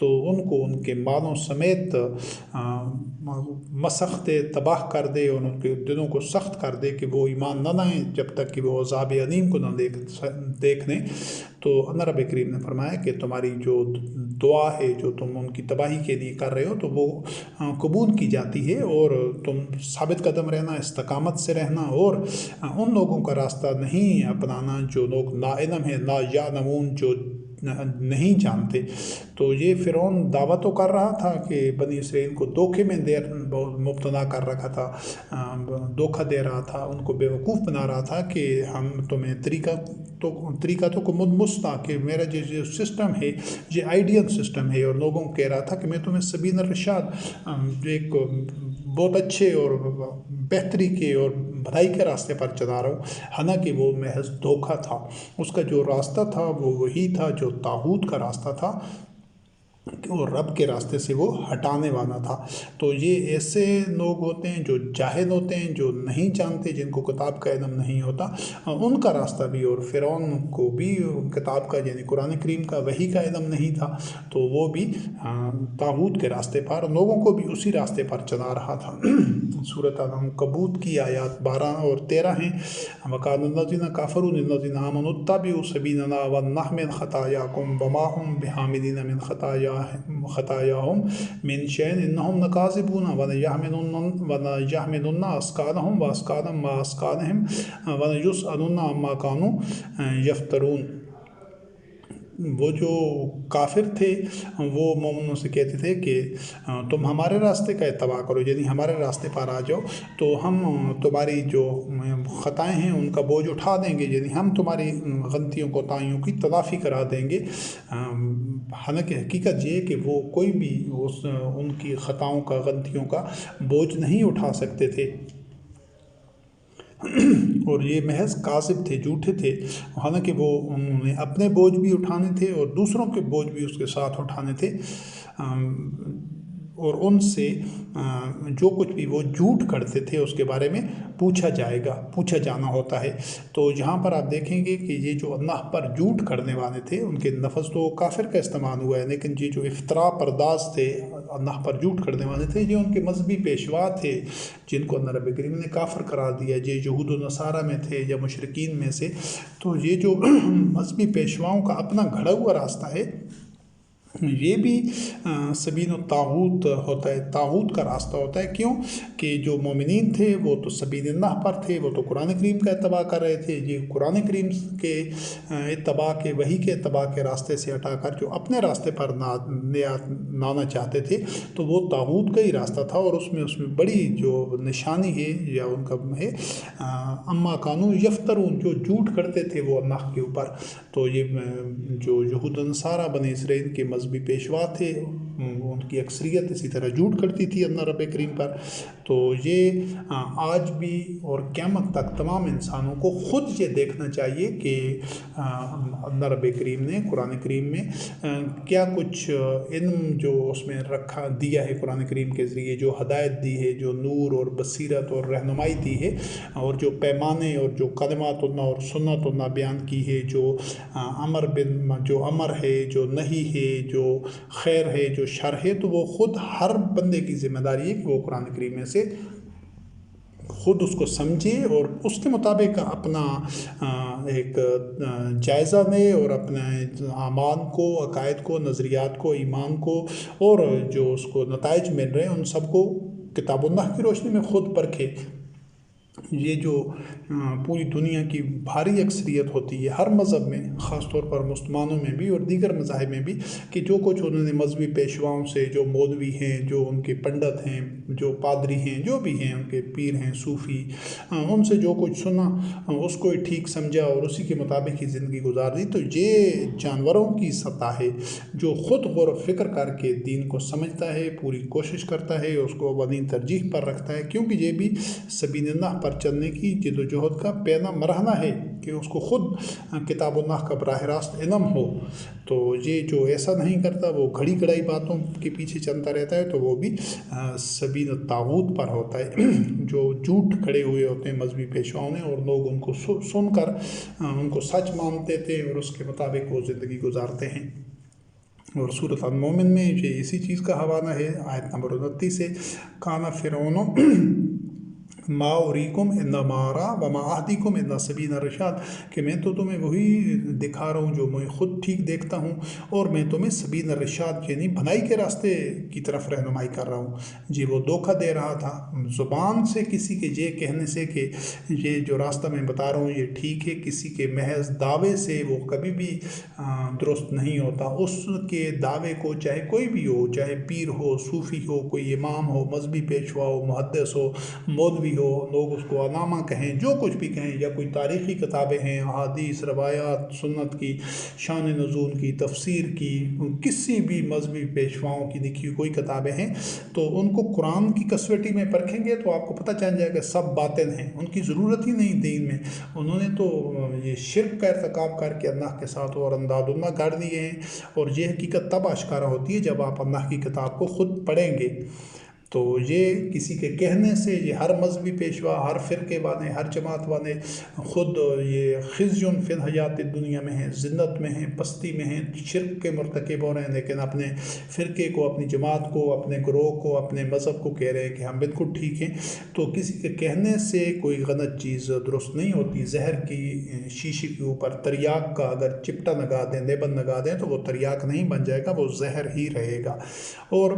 تو ان کو ان کے مالوں سمیت مسخ دے، تباہ کر دے، اور ان کے دلوں کو سخت کر دے کہ وہ ایمان نہ لائیں جب تک کہ وہ عذاب علیم کو نہ دیکھ لیں۔ تو اللہ رب کریم نے فرمایا کہ تمہاری جو دعا ہے جو تم ان کی تباہی کے لیے کر رہے ہو تو وہ قبول کی جاتی ہے، اور تم ثابت قدم رہنا، استقامت سے رہنا، اور ان لوگوں کا راستہ نہیں اپنانا جو لوگ لا علم ہے، لا یعلمون، جو نہیں جانتے۔ تو یہ فرعون دعویٰ تو کر رہا تھا کہ بنی اسرائیل کو دھوکے میں مبتلا کر رکھا تھا، دھوکہ دے رہا تھا، ان کو بیوقوف بنا رہا تھا کہ ہم تمہیں طریقہ تو کو مدمستا کہ میرا جو سسٹم ہے یہ آئیڈیل سسٹم ہے، اور لوگوں کو کہہ رہا تھا کہ میں تمہیں سبیل الرشاد، ایک بہت اچھے اور بہتری کے اور بھلائی کے راستے پر چلا رہا ہوں، حالانکہ وہ محض دھوکہ تھا۔ اس کا جو راستہ تھا وہ وہی تھا جو طاغوت کا راستہ تھا، اور رب کے راستے سے وہ ہٹانے والا تھا۔ تو یہ ایسے لوگ ہوتے ہیں جو جاہل ہوتے ہیں، جو نہیں جانتے، جن کو کتاب کا علم نہیں ہوتا، ان کا راستہ بھی، اور فرعون کو بھی کتاب کا یعنی قرآن کریم کا وحی کا علم نہیں تھا، تو وہ بھی طاغوت کے راستے پر، لوگوں کو بھی اسی راستے پر چلا رہا تھا۔ سورۃ العنکبوت کی آیات 12 اور 13 ہیں۔ وَقَالَ الَّذِينَ كَفَرُوا لِلَّذِينَ آمَنُوا اتَّبِعُوا سَبِيلَنَا وَلْنَحْمِلْ خَطَايَاكُمْ وَمَا هُمْ بِحَامِلِينَ مِنْ خطاياهم من شيء إنهم لكاذبون وليحملن أثقالهم وأثقالا مع أثقالهم وليسألن عما كانوا يفترون۔ وہ جو کافر تھے وہ مومنوں سے کہتے تھے کہ تم ہمارے راستے کا اتباع کرو، یعنی ہمارے راستے پر آ جاؤ تو ہم تمہاری جو خطائیں ہیں ان کا بوجھ اٹھا دیں گے، یعنی ہم تمہاری غلطیوں کوتاہیوں کی تلافی کرا دیں گے۔ حالانکہ حقیقت یہ ہے کہ وہ کوئی بھی ان کی خطاؤں کا، غلطیوں کا بوجھ نہیں اٹھا سکتے تھے، اور یہ محض کاذب تھے، جھوٹے تھے، حالانکہ وہ انہوں نے اپنے بوجھ بھی اٹھانے تھے اور دوسروں کے بوجھ بھی اس کے ساتھ اٹھانے تھے، اور ان سے جو کچھ بھی وہ جھوٹ کرتے تھے اس کے بارے میں پوچھا جانا ہوتا ہے۔ تو یہاں پر آپ دیکھیں گے کہ یہ جو اللہ پر جھوٹ کرنے والے تھے ان کے لفظ تو کافر کا استعمال ہوا ہے، لیکن یہ جو افطرا پرداز تھے، اللہ پر جھوٹ کرنے والے تھے، یہ ان کے مذہبی پیشوا تھے جن کو اللہ رب کریم نے کافر قرار دیا، یہ یہود و نصارہ میں تھے یا مشرکین میں سے۔ تو یہ جو مذہبی پیشواؤں کا اپنا گھڑا ہوا راستہ ہے، یہ بھی سبیل الطاغوت ہوتا ہے، طاغوت کا راستہ ہوتا ہے۔ کیوں کہ جو مومنین تھے وہ تو سبیل اللہ پر تھے، وہ تو قرآن کریم کا اتباع کر رہے تھے، یہ قرآن کریم کے اتباع کے، وحی کے اتباع کے راستے سے ہٹا کر جو اپنے راستے پر لانا چاہتے تھے، تو وہ طاغوت کا ہی راستہ تھا، اور اس میں بڑی جو نشانی ہے یا ان کا ہے اما کانوا یفترون، جو جھوٹ کرتے تھے وہ اللہ کے اوپر۔ تو یہ جو یہود و نصارہ بنی اسرائیل کے مذہبی پیشوا تھے، ان کی اکثریت اسی طرح جھوٹ کرتی تھی اللہ رب کریم پر۔ تو یہ آج بھی اور قیامت تک تمام انسانوں کو خود یہ دیکھنا چاہیے کہ اللہ رب کریم نے قرآن کریم میں کیا کچھ علم جو اس میں دیا ہے، قرآن کریم کے ذریعے جو ہدایت دی ہے، جو نور اور بصیرت اور رہنمائی دی ہے، اور جو پیمانے اور جو کلمات اللہ اور سنت اللہ بیان کی ہے، جو امر ہے، جو نہیں ہے، جو خیر ہے، جو شر ہے، تو وہ خود ہر بندے کی ذمہ داری ہے کہ وہ قرآن کریم میں سے خود اس کو سمجھے اور اس کے مطابق اپنا ایک جائزہ لے، اور اپنے اعمال کو، عقائد کو، نظریات کو، ایمان کو، اور جو اس کو نتائج مل رہے ہیں ان سب کو کتاب اللہ کی روشنی میں خود پرکھے۔ یہ جو پوری دنیا کی بھاری اکثریت ہوتی ہے ہر مذہب میں، خاص طور پر مسلمانوں میں بھی اور دیگر مذاہب میں بھی، کہ جو کچھ انہوں نے مذہبی پیشواؤں سے، جو مولوی ہیں، جو ان کے پنڈت ہیں، جو پادری ہیں، جو بھی ہیں، ان کے پیر ہیں، صوفی، ان سے جو کچھ سنا اس کو ٹھیک سمجھا اور اسی کے مطابق ہی زندگی گزار دی، تو یہ جانوروں کی سطح ہے۔ جو خود غور و فکر کر کے دین کو سمجھتا ہے، پوری کوشش کرتا ہے، اس کو اولین ترجیح پر رکھتا ہے، کیونکہ یہ بھی سبیل اللہ پر چلنے کی جد و جہد کا پہلا مرحلہ ہے کہ اس کو خود کتاب اللہ کا براہ راست علم ہو۔ تو یہ جو ایسا نہیں کرتا، وہ گھڑی گھڑائی باتوں کے پیچھے چلتا رہتا ہے، تو وہ بھی سبیل الطاغوت پر ہوتا ہے۔ جو جھوٹ کھڑے ہوئے ہوتے ہیں مذہبی پیشواؤں نے، اور لوگ ان کو سن کر ان کو سچ مانتے تھے اور اس کے مطابق وہ زندگی گزارتے ہیں۔ اور سورۃ المومن میں یہ اسی چیز کا حوالہ ہے، آیت نمبر 29 سے، کانا فرعون ما اریکم انما ارا وما اہدیکم الا سبیل الرشاد، کہ میں تو تمہیں وہی دکھا رہا ہوں جو میں خود ٹھیک دیکھتا ہوں، اور میں تمہیں سبیل الرشاد یعنی بھلائی کے راستے کی طرف رہنمائی کر رہا ہوں۔ جی وہ دھوکہ دے رہا تھا زبان سے کسی کے یہ کہنے سے کہ یہ جو راستہ میں بتا رہا ہوں یہ ٹھیک ہے، کسی کے محض دعوے سے وہ کبھی بھی درست نہیں ہوتا۔ اس کے دعوے کو چاہے کوئی بھی ہو، چاہے پیر ہو، صوفی ہو، کوئی امام ہو، مذہبی پیشوا ہو، محدث ہو، مولوی ہو، لوگ اس کو علامہ کہیں، جو کچھ بھی کہیں، یا کوئی تاریخی کتابیں ہیں، احادیث، روایات، سنت کی، شان نزول کی، تفسیر کی، کسی بھی مذہبی پیشواؤں کی لکھی ہوئی کوئی کتابیں ہیں، تو ان کو قرآن کی کسوٹی میں پرکھیں گے تو آپ کو پتہ چل جائے گا سب باطل ہیں، ان کی ضرورت ہی نہیں دین میں۔ انہوں نے تو یہ شرک کا ارتکاب کر کے اللہ کے ساتھ اور انداد اللہ گاڑ دیے ہیں، اور یہ حقیقت تب آشکارا ہوتی ہے جب آپ اللہ کی کتاب کو خود پڑھیں گے۔ تو یہ کسی کے کہنے سے، یہ ہر مذہبی پیشوا، ہر فرقے والے، ہر جماعت والے خود یہ خزی فی الحیات دنیا میں ہیں، ذلت میں ہیں، پستی میں ہیں، شرک کے مرتکب ہو رہے ہیں، لیکن اپنے فرقے کو، اپنی جماعت کو، اپنے گروہ کو، اپنے مذہب کو کہہ رہے ہیں کہ ہم بالکل ٹھیک ہیں۔ تو کسی کے کہنے سے کوئی غلط چیز درست نہیں ہوتی۔ زہر کی شیشے کے اوپر تریاک کا اگر چپٹا لگا دیں، لیبل لگا دیں، تو وہ تریاک نہیں بن جائے گا، وہ زہر ہی رہے گا۔ اور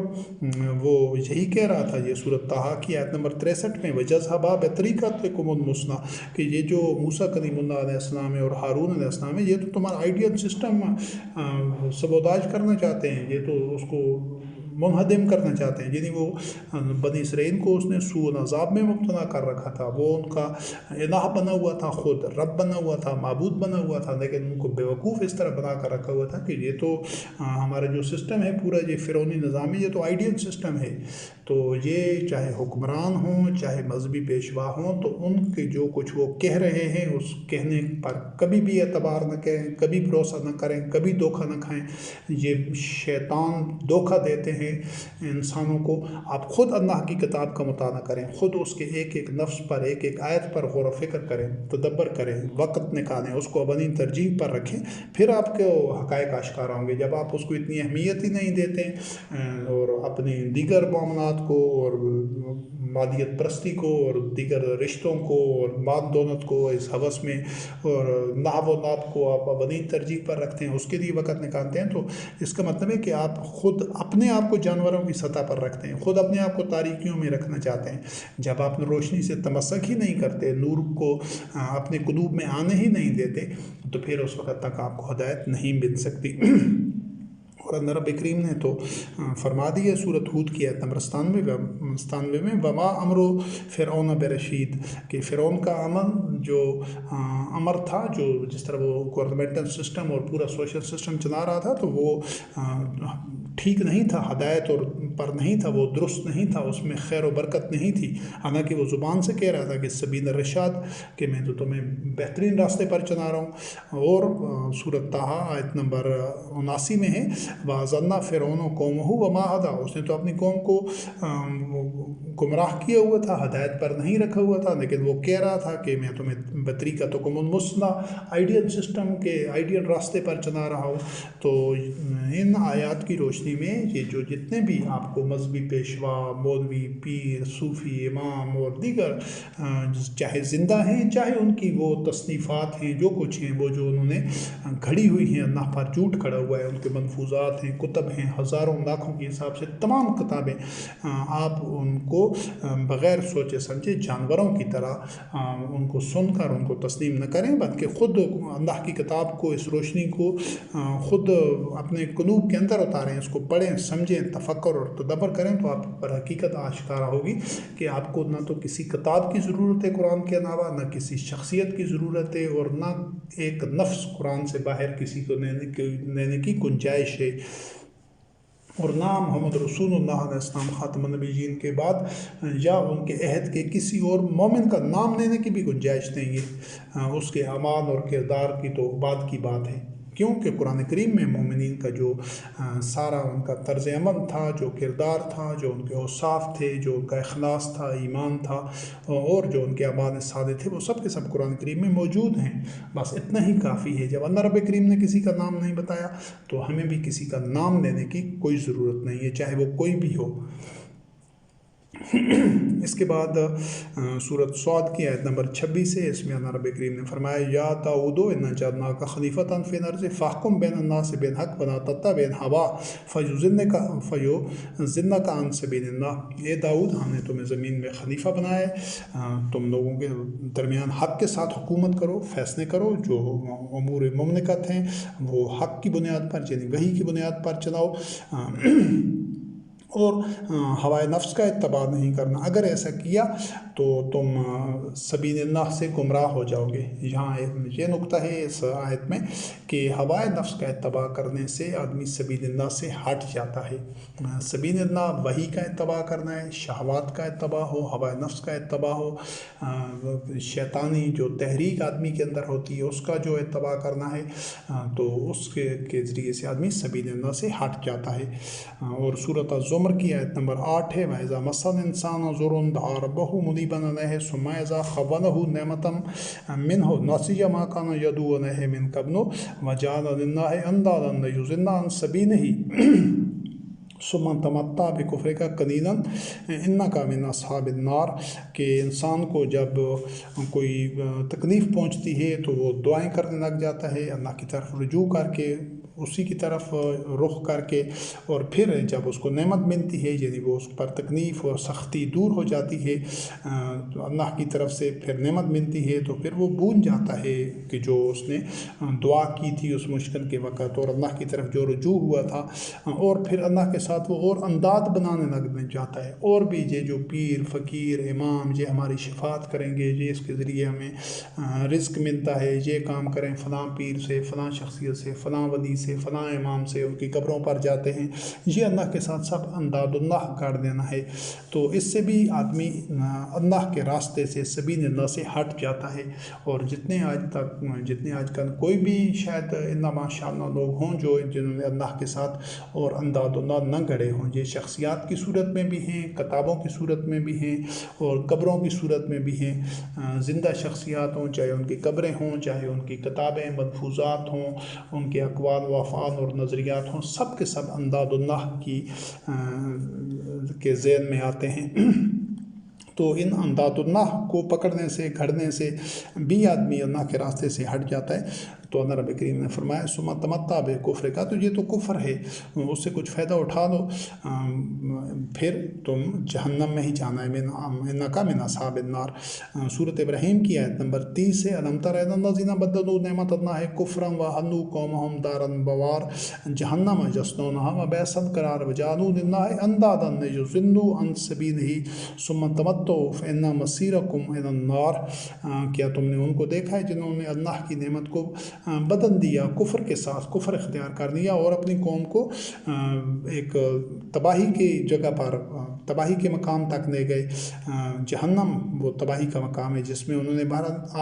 وہ یہی کہہ رہا تھا یہ سورۃ طٰہٰ کی آیت نمبر 63 میں، وَجَذْهَبَا بِطَرِيقَتِكُمُ الْمُثْنَىٰ، کہ یہ جو موسیٰ کلیم اللہ علیہ السلام ہے اور ہارون علیہ السلام ہے، یہ تو تمہارا آئیڈیل سسٹم سبوداج کرنا چاہتے ہیں، یہ تو اس کو منہدم کرنا چاہتے ہیں، یعنی وہ بنی اسرائیل کو اس نے سوء العذاب میں مبتلا کر رکھا تھا، وہ ان کا الہ بنا ہوا تھا، خود رب بنا ہوا تھا، معبود بنا ہوا تھا، لیکن ان کو بیوقوف اس طرح بنا کر رکھا ہوا تھا کہ یہ تو ہمارا جو سسٹم ہے پورا، یہ فرعونی نظام ہے، یہ تو آئیڈیل سسٹم ہے۔ تو یہ چاہے حکمران ہوں، چاہے مذہبی پیشوا ہوں، تو ان کے جو کچھ وہ کہہ رہے ہیں اس کہنے پر کبھی بھی اعتبار نہ کریں، کبھی بھروسہ نہ کریں، کبھی دھوکہ نہ کھائیں۔ یہ شیطان دھوکہ دیتے ہیں انسانوں کو۔ آپ خود اللہ کی کتاب کا مطالعہ کریں، خود اس کے ایک ایک لفظ پر، ایک ایک آیت پر غور و فکر کریں، تدبر کریں، وقت نکالیں، اس کو اپنی ترجیح پر رکھیں، پھر آپ کے حقائق آشکارا ہوں گے۔ جب آپ اس کو اتنی اہمیت ہی نہیں دیتے اور اپنی دیگر معاملات کو اور مادیت پرستی کو اور دیگر رشتوں کو اور مال دولت کو اس حوث میں اور لعب و لعب کو آپ اپنی ترجیح پر رکھتے ہیں، اس کے لیے وقت نکالتے ہیں، تو اس کا مطلب ہے کہ آپ خود اپنے آپ کو جانوروں کی سطح پر رکھتے ہیں، خود اپنے آپ کو تاریکیوں میں رکھنا چاہتے ہیں۔ جب آپ روشنی سے تمسک ہی نہیں کرتے، نور کو اپنے قلوب میں آنے ہی نہیں دیتے، تو پھر اس وقت تک آپ کو ہدایت نہیں مل سکتی۔ اور اللہ رب کریم نے تو فرما دی ہے سورۃ ہود کی آیت نمبر 97 میں، وما امر فرعون برشید، کہ فرعون کا عمل جو امر تھا، جو جس طرح وہ گورنمنٹل سسٹم اور پورا سوشل سسٹم چلا رہا تھا، تو وہ ٹھیک نہیں تھا، ہدایت اور پر نہیں تھا، وہ درست نہیں تھا، اس میں خیر و برکت نہیں تھی۔ حالانکہ وہ زبان سے کہہ رہا تھا کہ سبیل الرشاد، کہ میں تو تمہیں بہترین راستے پر چلا رہا ہوں۔ اور سورۃ طٰہٰ آیت نمبر 79 میں ہے، وَأَضَلَّ فِرْعَوْنُ قَوْمَهُ وَمَا هَدَىٰ، اس نے تو اپنی قوم کو گمراہ کیا ہوا تھا، ہدایت پر نہیں رکھا ہوا تھا، لیکن وہ کہہ رہا تھا کہ میں تمہیں بطریقتکم المثلیٰ، آئیڈیل سسٹم کے آئیڈیل راستے پر چلا رہا ہوں۔ تو ان آیات کی روشنی میں یہ جو جتنے بھی آپ کو مذہبی پیشوا، مولوی، پیر، صوفی، امام اور دیگر چاہے زندہ ہیں، چاہے ان کی وہ تصنیفات ہیں، جو کچھ ہیں، وہ جو انہوں نے گھڑی ہوئی ہیں، اللہ پر جھوٹ کھڑا ہوا ہے، ان کے منفوذات ہیں، کتب ہیں، ہزاروں لاکھوں کے حساب سے تمام کتابیں، آپ ان کو بغیر سوچے سمجھے جانوروں کی طرح ان کو سن کر ان کو تسلیم نہ کریں، بلکہ خود اللہ کی کتاب کو، اس روشنی کو خود اپنے قلوب کے اندر اتاریں، اس کو پڑھیں، سمجھیں، تفکر اور تدبر کریں، تو آپ پر حقیقت آشکارا ہوگی کہ آپ کو نہ تو کسی کتاب کی ضرورت ہے قرآن کے علاوہ، نہ کسی شخصیت کی ضرورت ہے، اور نہ ایک نفس قرآن سے باہر کسی کو لینے کی گنجائش ہے، اور نہ محمد رسول اللہ علیہ السلام خاتم النبیین کے بعد یا ان کے عہد کے کسی اور مومن کا نام لینے کی بھی گنجائش نہیں ہے۔ اس کے اعمال اور کردار کی تو بعد کی بات ہے۔ کیونکہ قرآن کریم میں مومنین کا جو سارا ان کا طرز عمل تھا، جو کردار تھا، جو ان کے اوصاف تھے، جو ان کا اخلاص تھا، ایمان تھا، اور جو ان کے اعمال صالح تھے، وہ سب کے سب قرآن کریم میں موجود ہیں۔ بس اتنا ہی کافی ہے۔ جب اللہ رب کریم نے کسی کا نام نہیں بتایا تو ہمیں بھی کسی کا نام لینے کی کوئی ضرورت نہیں ہے، چاہے وہ کوئی بھی ہو۔ اس کے بعد سورۃ صاد کی آیت نمبر 26 ہے، اس میں اللہ رب کریم نے فرمایا یا داؤد انا جعلناک خلیفۃ فی الارض فاحکم بین الناس بالحق ولا تتبع الہویٰ فیضلک عن سبیل اللہ۔ اے داؤد، ہم نے تمہیں زمین میں خلیفہ بنایا ہے، تم لوگوں کے درمیان حق کے ساتھ حکومت کرو، فیصلے کرو، جو امور مملکت ہیں وہ حق کی بنیاد پر، یعنی وحی کی بنیاد پر چلاؤ، اور ہوائے نفس کا اتباع نہیں کرنا۔ اگر ایسا کیا تو تم سبیل اللہ سے گمراہ ہو جاؤ گے۔ یہاں یہ نقطہ ہے اس آیت میں کہ ہوائے نفس کا اتباع کرنے سے آدمی سبیل اللہ سے ہٹ جاتا ہے۔ سبیل اللہ وحی کا اتباع کرنا ہے، شہوات کا اتباع ہو، ہوائے نفس کا اتباع ہو، شیطانی جو تحریک آدمی کے اندر ہوتی ہے اس کا جو اتباع کرنا ہے، تو اس کے ذریعے سے آدمی سبیل اللہ سے ہٹ جاتا ہے۔ اور سورۃ الزمر کی آیت نمبر 8 ہے وَإِذَا مَسَّ الْإِنسَانَ ضُرٌّ دَعَا رَبَّهُ مُنِيبًا إِلَيْهِ ثُمَّ إِذَا خَوَّلَهُ نِعْمَةً مِّنْهُ نَسِيَ مَا كَانَ يَدْعُو إِلَيْهِ مِن قَبْلُ وَجَعَلَ لِلَّهِ أَندَادًا لِيُضِلَّ عَن سَبِيلِهِ ثُمَّ تَمَتَّعَ بِكُفْرِكَ قَلِيلًا إِنَّكَ مِنْ أَصْحَابِ النَّارِ، کہ انسان کو جب کوئی تکلیف پہنچتی ہے تو وہ دعائیں کرنے لگ جاتا ہے، اللہ کی طرف رجوع کر کے، اسی کی طرف رخ کر کے، اور پھر جب اس کو نعمت ملتی ہے، یعنی وہ اس پر تکلیف اور سختی دور ہو جاتی ہے، تو اللہ کی طرف سے پھر نعمت ملتی ہے، تو پھر وہ بھول جاتا ہے کہ جو اس نے دعا کی تھی اس مشکل کے وقت، اور اللہ کی طرف جو رجوع ہوا تھا، اور پھر اللہ کے ساتھ وہ اور انداد بنانے لگ جاتا ہے، اور بھی یہ جو پیر، فقیر، امام، یہ ہماری شفاعت کریں گے، یہ اس کے ذریعے ہمیں رزق ملتا ہے، یہ کام کریں، فلاں پیر سے، فلاں شخصیت سے، فلاں ولی سے، فلاں امام سے، ان کی قبروں پر جاتے ہیں، یہ اللہ کے ساتھ سب انداد اللہ کر دینا ہے۔ تو اس سے بھی آدمی اللہ کے راستے سے، سبیل اللہ سے ہٹ جاتا ہے۔ اور جتنے آج کل کوئی بھی شاید الا ماشاء اللہ لوگ ہوں جو جنہوں نے اللہ کے ساتھ اور انداد اللہ نہ گڑے ہوں، یہ شخصیات کی صورت میں بھی ہیں، کتابوں کی صورت میں بھی ہیں، اور قبروں کی صورت میں بھی ہیں۔ زندہ شخصیات ہوں، چاہے ان کی قبریں ہوں، چاہے ان کی کتابیں، ملفوظات ہوں، ان کے اقوال و افعال اور نظریات ہوں، سب کے سب انداد اللہ کے ذیل میں آتے ہیں۔ تو ان انداد اللہ کو پکڑنے سے، گھڑنے سے بھی آدمی اللہ کے راستے سے ہٹ جاتا ہے۔ تو اللہ رب کریم نے فرمایا ثم تمتع بکفرک، تو یہ تو کفر ہے، اس سے کچھ فائدہ اٹھا لو، پھر تم جہنم میں ہی جانا ہے، انک من اصحاب النار۔ سورۃ ابراہیم کی آیت نمبر 30 ہے الم تر الی الذین بدلوا نعمت اللہ کفرا وحلوا قومهم دار البوار جہنم یصلونها وبئس القرار وجعلوا للہ اندادا لیضلوا عن سبیلہ ثم تمتعوا فإن مصیرکم الی النار۔ کیا تم نے ان کو دیکھا ہے جنہوں نے اللہ کی نعمت کو بدل دیا، کفر کے ساتھ کفر اختیار کر لیا، اور اپنی قوم کو ایک تباہی کی جگہ پر، تباہی کے مقام تک لے گئے۔ جہنم وہ تباہی کا مقام ہے جس میں انہوں نے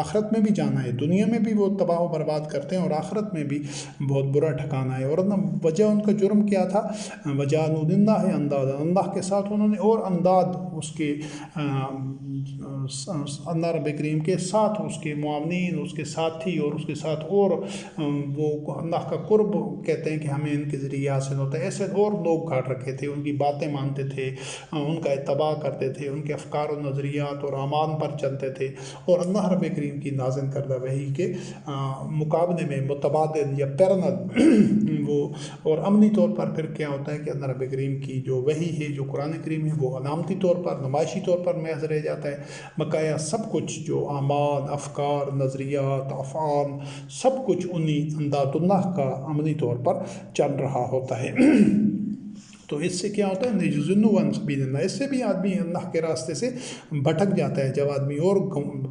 آخرت میں بھی جانا ہے، دنیا میں بھی وہ تباہ و برباد کرتے ہیں، اور آخرت میں بھی بہت برا ٹھکانا ہے۔ اور وجہ ان کا جرم کیا تھا؟ وَجَعَلُوا لِلَّهِ أَندَادًا، اللہ کے ساتھ انہوں نے اور انداد، اس کے اللہ رب کریم کے ساتھ اس کے معاونین، اس کے ساتھی، اور اس کے ساتھ اور وہ اللہ کا قرب کہتے ہیں کہ ہمیں ان کے ذریعے حاصل ہوتا ہے، ایسے اور لوگ گھاٹ رکھے تھے، ان کی باتیں مانتے تھے، ان کا اتباع کرتے تھے، ان کے افکار و نظریات اور اعمال پر چلتے تھے، اور اللہ رب کریم کی نازل کردہ وحی کے مقابلے میں متبادل یا پیرنل وہ، اور عملی طور پر پھر کیا ہوتا ہے کہ اللہ رب کریم کی جو وحی ہے، جو قرآن کریم ہے، وہ علامتی طور پر، نمائشی طور پر محض رہ جاتا ہے، بقایا سب کچھ جو اعمال، افکار، نظریات، افعال، سب کچھ انہی انداد اللہ کا عملی طور پر چل رہا ہوتا ہے۔ تو اس سے کیا ہوتا ہے؟ لیضلوا عن سبیل اللہ، اس سے بھی آدمی اللہ کے راستے سے بھٹک جاتا ہے۔ جب آدمی اور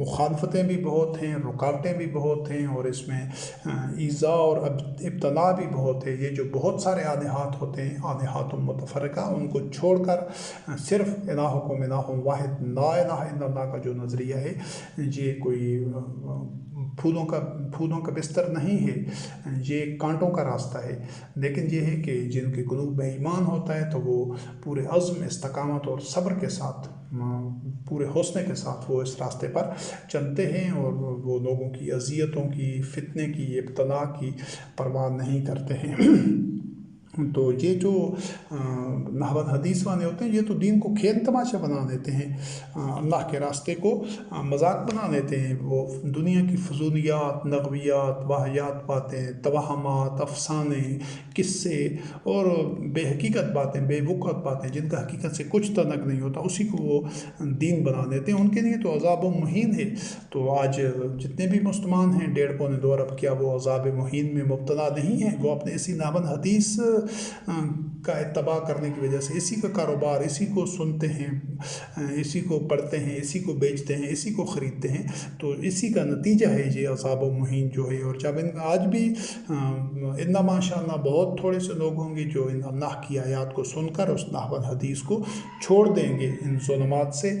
مخالفتیں بھی بہت ہیں، رکاوٹیں بھی بہت ہیں، اور اس میں ایذا اور ابتلا بھی بہت ہے۔ یہ جو بہت سارے آلہات ہوتے ہیں، آلہات متفرقہ، ان کو چھوڑ کر صرف الہکم الہ واحد لا الہ الا اللہ کا جو نظریہ ہے، یہ کوئی پھولوں کا بستر نہیں ہے، یہ کانٹوں کا راستہ ہے، لیکن یہ ہے کہ جن کے قلوب میں ایمان ہوتا ہے تو وہ پورے عزم، استقامت اور صبر کے ساتھ، پورے حوصلے کے ساتھ وہ اس راستے پر چلتے ہیں، اور وہ لوگوں کی اذیتوں کی، فتنے کی، ابتلا کی پرواہ نہیں کرتے ہیں۔ تو یہ جو نحو حدیث والے ہوتے ہیں، یہ تو دین کو کھیل تماشا بنا دیتے ہیں، اللہ کے راستے کو مذاق بنا لیتے ہیں۔ وہ دنیا کی فضولیات، نغویات، واہیات باتیں، توہمات، افسانے، قصے اور بے حقیقت باتیں، بے وقوف باتیں، جن کا حقیقت سے کچھ تعلق نہیں ہوتا، اسی کو وہ دین بنا دیتے ہیں۔ ان کے لیے تو عذاب و مہین ہے۔ تو آج جتنے بھی مسلمان ہیں 1.5-2 ارب، کیا وہ عذاب مہین میں مبتلا نہیں ہیں؟ وہ اپنے اسی نحو حدیث کا اتباع کرنے کی وجہ سے، اسی کا کاروبار، اسی کو سنتے ہیں، اسی کو پڑھتے ہیں، اسی کو بیچتے ہیں، اسی کو خریدتے ہیں، تو اسی کا نتیجہ ہے یہ عذاب و مہین جو ہے۔ اور جب آج بھی اتنا ماشاء اللہ بہت تھوڑے سے لوگ ہوں گے جو ان اللہ کی آیات کو سن کر اس نحو حدیث کو چھوڑ دیں گے، ان ظلمات سے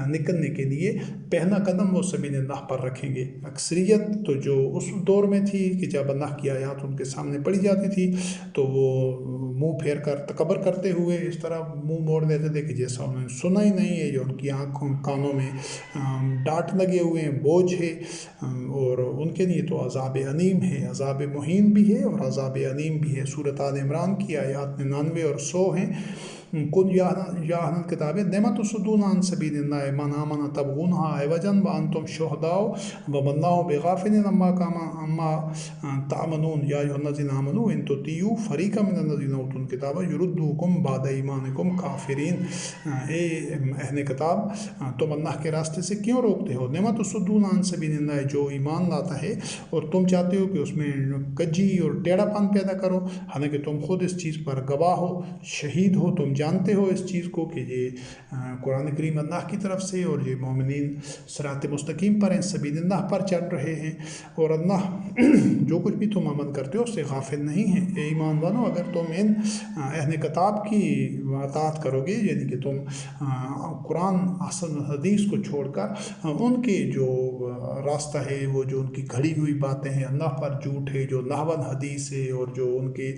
نکلنے کے لیے پہلا قدم وہ سبیل اللہ پر رکھیں گے۔ اکثریت تو جو اس دور میں تھی کہ جب اللہ کی آیات ان کے سامنے پڑھی جاتی تھی تو وہ منہ پھیر کر تکبر کرتے ہوئے اس طرح منہ موڑ دیتے تھے کہ جیسا انہوں نے سنا ہی نہیں ہے، جو ان کی آنکھوں کانوں میں ڈانٹ لگے ہوئے ہیں، بوجھ ہے، اور ان کے لیے تو عذاب علیم ہے، عذاب مہین بھی ہے اور عذاب علیم بھی ہے۔ سورۃ آل عمران کی آیات 99 اور 100 ہیں۔ قل یا اہل الکتاب لم تصدون عن سبیل اللہ من آمن تبغونها عوجا وانتم شہداء وما اللہ بغافل عما تعملون یا ایھا الذین آمنوا ان تطیعوا فریقا من الذین اوتوا الکتاب یردوکم بعد ایمانکم کافرین۔ اے اہل کتاب، تم اللہ کے راستے سے کیوں روکتے ہو؟ لم تصدون عن سبیل اللہ، جو ایمان لاتا ہے اور تم چاہتے ہو کہ اس میں کجی اور ٹیڑھا پن پیدا کرو، حالانکہ تم خود اس چیز پر گواہ ہو، شہید ہو، تم جانتے ہو اس چیز کو کہ یہ قرآن کریم اللہ کی طرف سے، اور یہ مومنین صراط مستقیم پر ہیں، سبیل اللہ پر چل رہے ہیں، اور اللہ جو کچھ بھی تم عمل کرتے ہو اس سے غافل نہیں ہے۔ اے ایمان والو، اگر تم ان اہل کتاب کی اطاعت کرو گے، یعنی کہ تم قرآن احسن حدیث کو چھوڑ کر ان کے جو راستہ ہے، وہ جو ان کی گھڑی ہوئی باتیں ہیں، اللہ پر جھوٹ ہے، جو نحو حدیث ہے، اور جو ان کے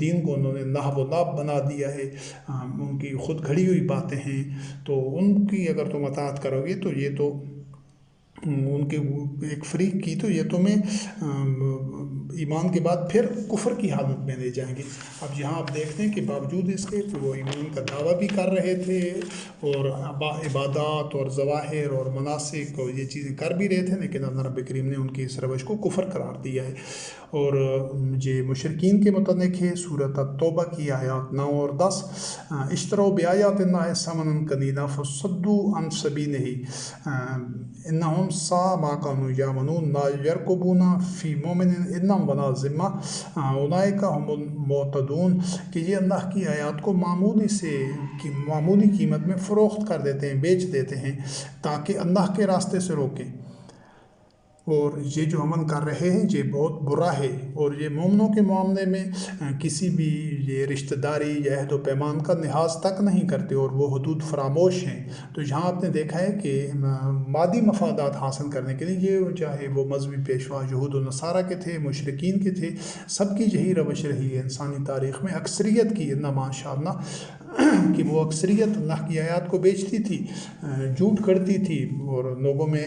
دین کو انہوں نے نحو لعب بنا دیا ہے، ان کی خود گھڑی ہوئی باتیں ہیں، تو ان کی اگر تم اطاعت کرو گے تو یہ تو ان کے ایک فریق کی، تو یہ تمہیں ایمان کے بعد پھر کفر کی حالت میں لے جائیں گے۔ اب یہاں آپ دیکھتے ہیں کہ باوجود اس کے کہ وہ ایمان کا دعویٰ بھی کر رہے تھے، اور عبادات اور ظواہر اور مناسک اور یہ چیزیں کر بھی رہے تھے، لیکن اللہ رب کریم نے ان کی اس روش کو کفر قرار دیا ہے۔ اور یہ مشرکین کے متعلق ہے، سورۃ التوبہ کی آیات 9 اور 10، اشتروا بآیات اللہ ثمنا قلیلا فصدوا عن سبیلہ انہم ساء ما کانوا یعملون لا یرقبون فی مؤمن الا ولا ذمہ اولئک ھم المعتدون، کہ یہ اللہ کی آیات کو معمولی قیمت میں فروخت کر دیتے ہیں، بیچ دیتے ہیں تاکہ اللہ کے راستے سے روکیں، اور یہ جو عمل کر رہے ہیں یہ بہت برا ہے، اور یہ مومنوں کے معاملے میں کسی بھی یہ رشتہ داری یا عہد و پیمان کا لحاظ تک نہیں کرتے، اور وہ حدود فراموش ہیں۔ تو یہاں آپ نے دیکھا ہے کہ مادی مفادات حاصل کرنے کے لیے، یہ چاہے وہ مذہبی پیشوا یہود و نصارہ کے تھے، مشرکین کے تھے، سب کی یہی روش رہی ہے انسانی تاریخ میں، اکثریت کی، اللہ ماشاء اللہ کہ وہ اکثریت اللہ کی آیات کو بیچتی تھی، جھوٹ کرتی تھی، اور لوگوں میں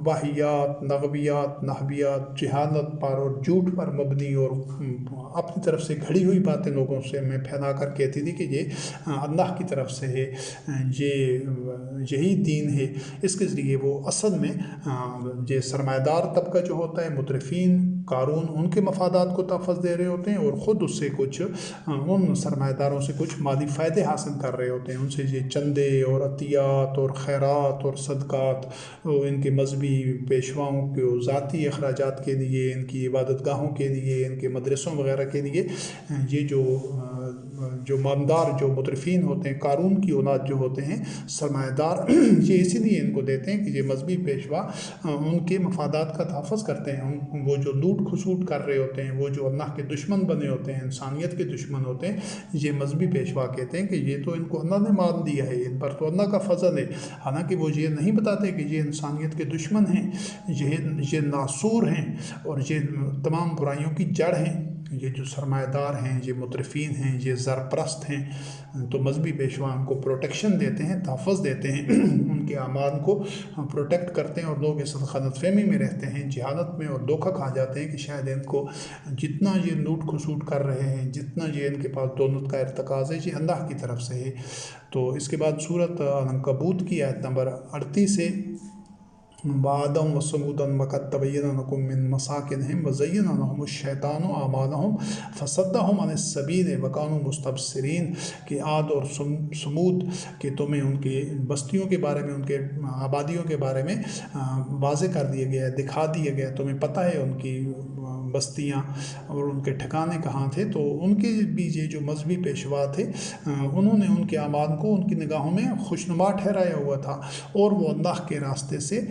واہیات، نغویات، نحویات، جہالت پر اور جھوٹ پر مبنی اور اپنی طرف سے گھڑی ہوئی باتیں لوگوں سے میں پھیلا کر کہتی تھی کہ یہ اللہ کی طرف سے ہے، یہی دین ہے۔ اس کے ذریعے وہ اصل میں یہ سرمایہ دار طبقہ جو ہوتا ہے، مترفین قارون ان کے مفادات کو تحفظ دے رہے ہوتے ہیں اور خود اس سے کچھ ان سرمایہ داروں سے کچھ مالی فائدے حاصل کر رہے ہوتے ہیں، ان سے یہ چندے اور عطیات اور خیرات اور صدقات، ان کے مذہبی پیشواؤں کے ذاتی اخراجات کے لیے، ان کی عبادت گاہوں کے لیے، ان کے مدرسوں وغیرہ کے لیے، یہ جو مالدار جو مترفین ہوتے ہیں، قارون کی اولاد جو ہوتے ہیں سرمایہ دار، یہ اسی لیے ان کو دیتے ہیں کہ یہ مذہبی پیشوا ان کے مفادات کا تحفظ کرتے ہیں۔ وہ جو لوٹ کھسوٹ کر رہے ہوتے ہیں، وہ جو اللہ کے دشمن بنے ہوتے ہیں، انسانیت کے دشمن ہوتے ہیں، یہ مذہبی پیشوا کہتے ہیں کہ یہ تو ان کو اللہ نے مان دیا ہے، ان پر تو اللہ کا فضل ہے، حالانکہ وہ یہ نہیں بتاتے کہ یہ انسانیت کے دشمن ہیں، یہ ناسور ہیں اور یہ تمام برائیوں کی جڑ ہیں۔ یہ جو سرمایہ دار ہیں، یہ مترفین ہیں، یہ زرپرست ہیں، تو مذہبی پیشوا ان کو پروٹیکشن دیتے ہیں، تحفظ دیتے ہیں، ان کے اعمال کو پروٹیکٹ کرتے ہیں، اور لوگ اس غلط فہمی میں رہتے ہیں، جہالت میں، اور دھوکہ کھا جاتے ہیں کہ شاید ان کو جتنا یہ لوٹ کھسوٹ کر رہے ہیں، جتنا یہ ان کے پاس دولت کا ارتکاز ہے، یہ اللہ کی طرف سے ہے۔ تو اس کے بعد سورۃ عنکبوت کی آیت نمبر 38 سے وعادا وثمودا وقد تبین لکم من مساکنہم وزین لہم الشیطان اعمالہم فصدہم عن السبیل وکانوا مستبصرین، کہ عاد اور سمود کہ تمہیں ان کے بستیوں کے بارے میں، ان کے آبادیوں کے بارے میں واضح کر دیا گیا ہے، دکھا دیا گیا ہے، تمہیں پتہ ہے ان کی بستیاں اور ان کے ٹھکانے کہاں تھے۔ تو ان کے بھی یہ جو مذہبی پیشوا تھے، انہوں نے ان کے اعمال کو ان کی نگاہوں میں خوشنما ٹھہرایا ہوا تھا، اور وہ اللہ کے راستے سے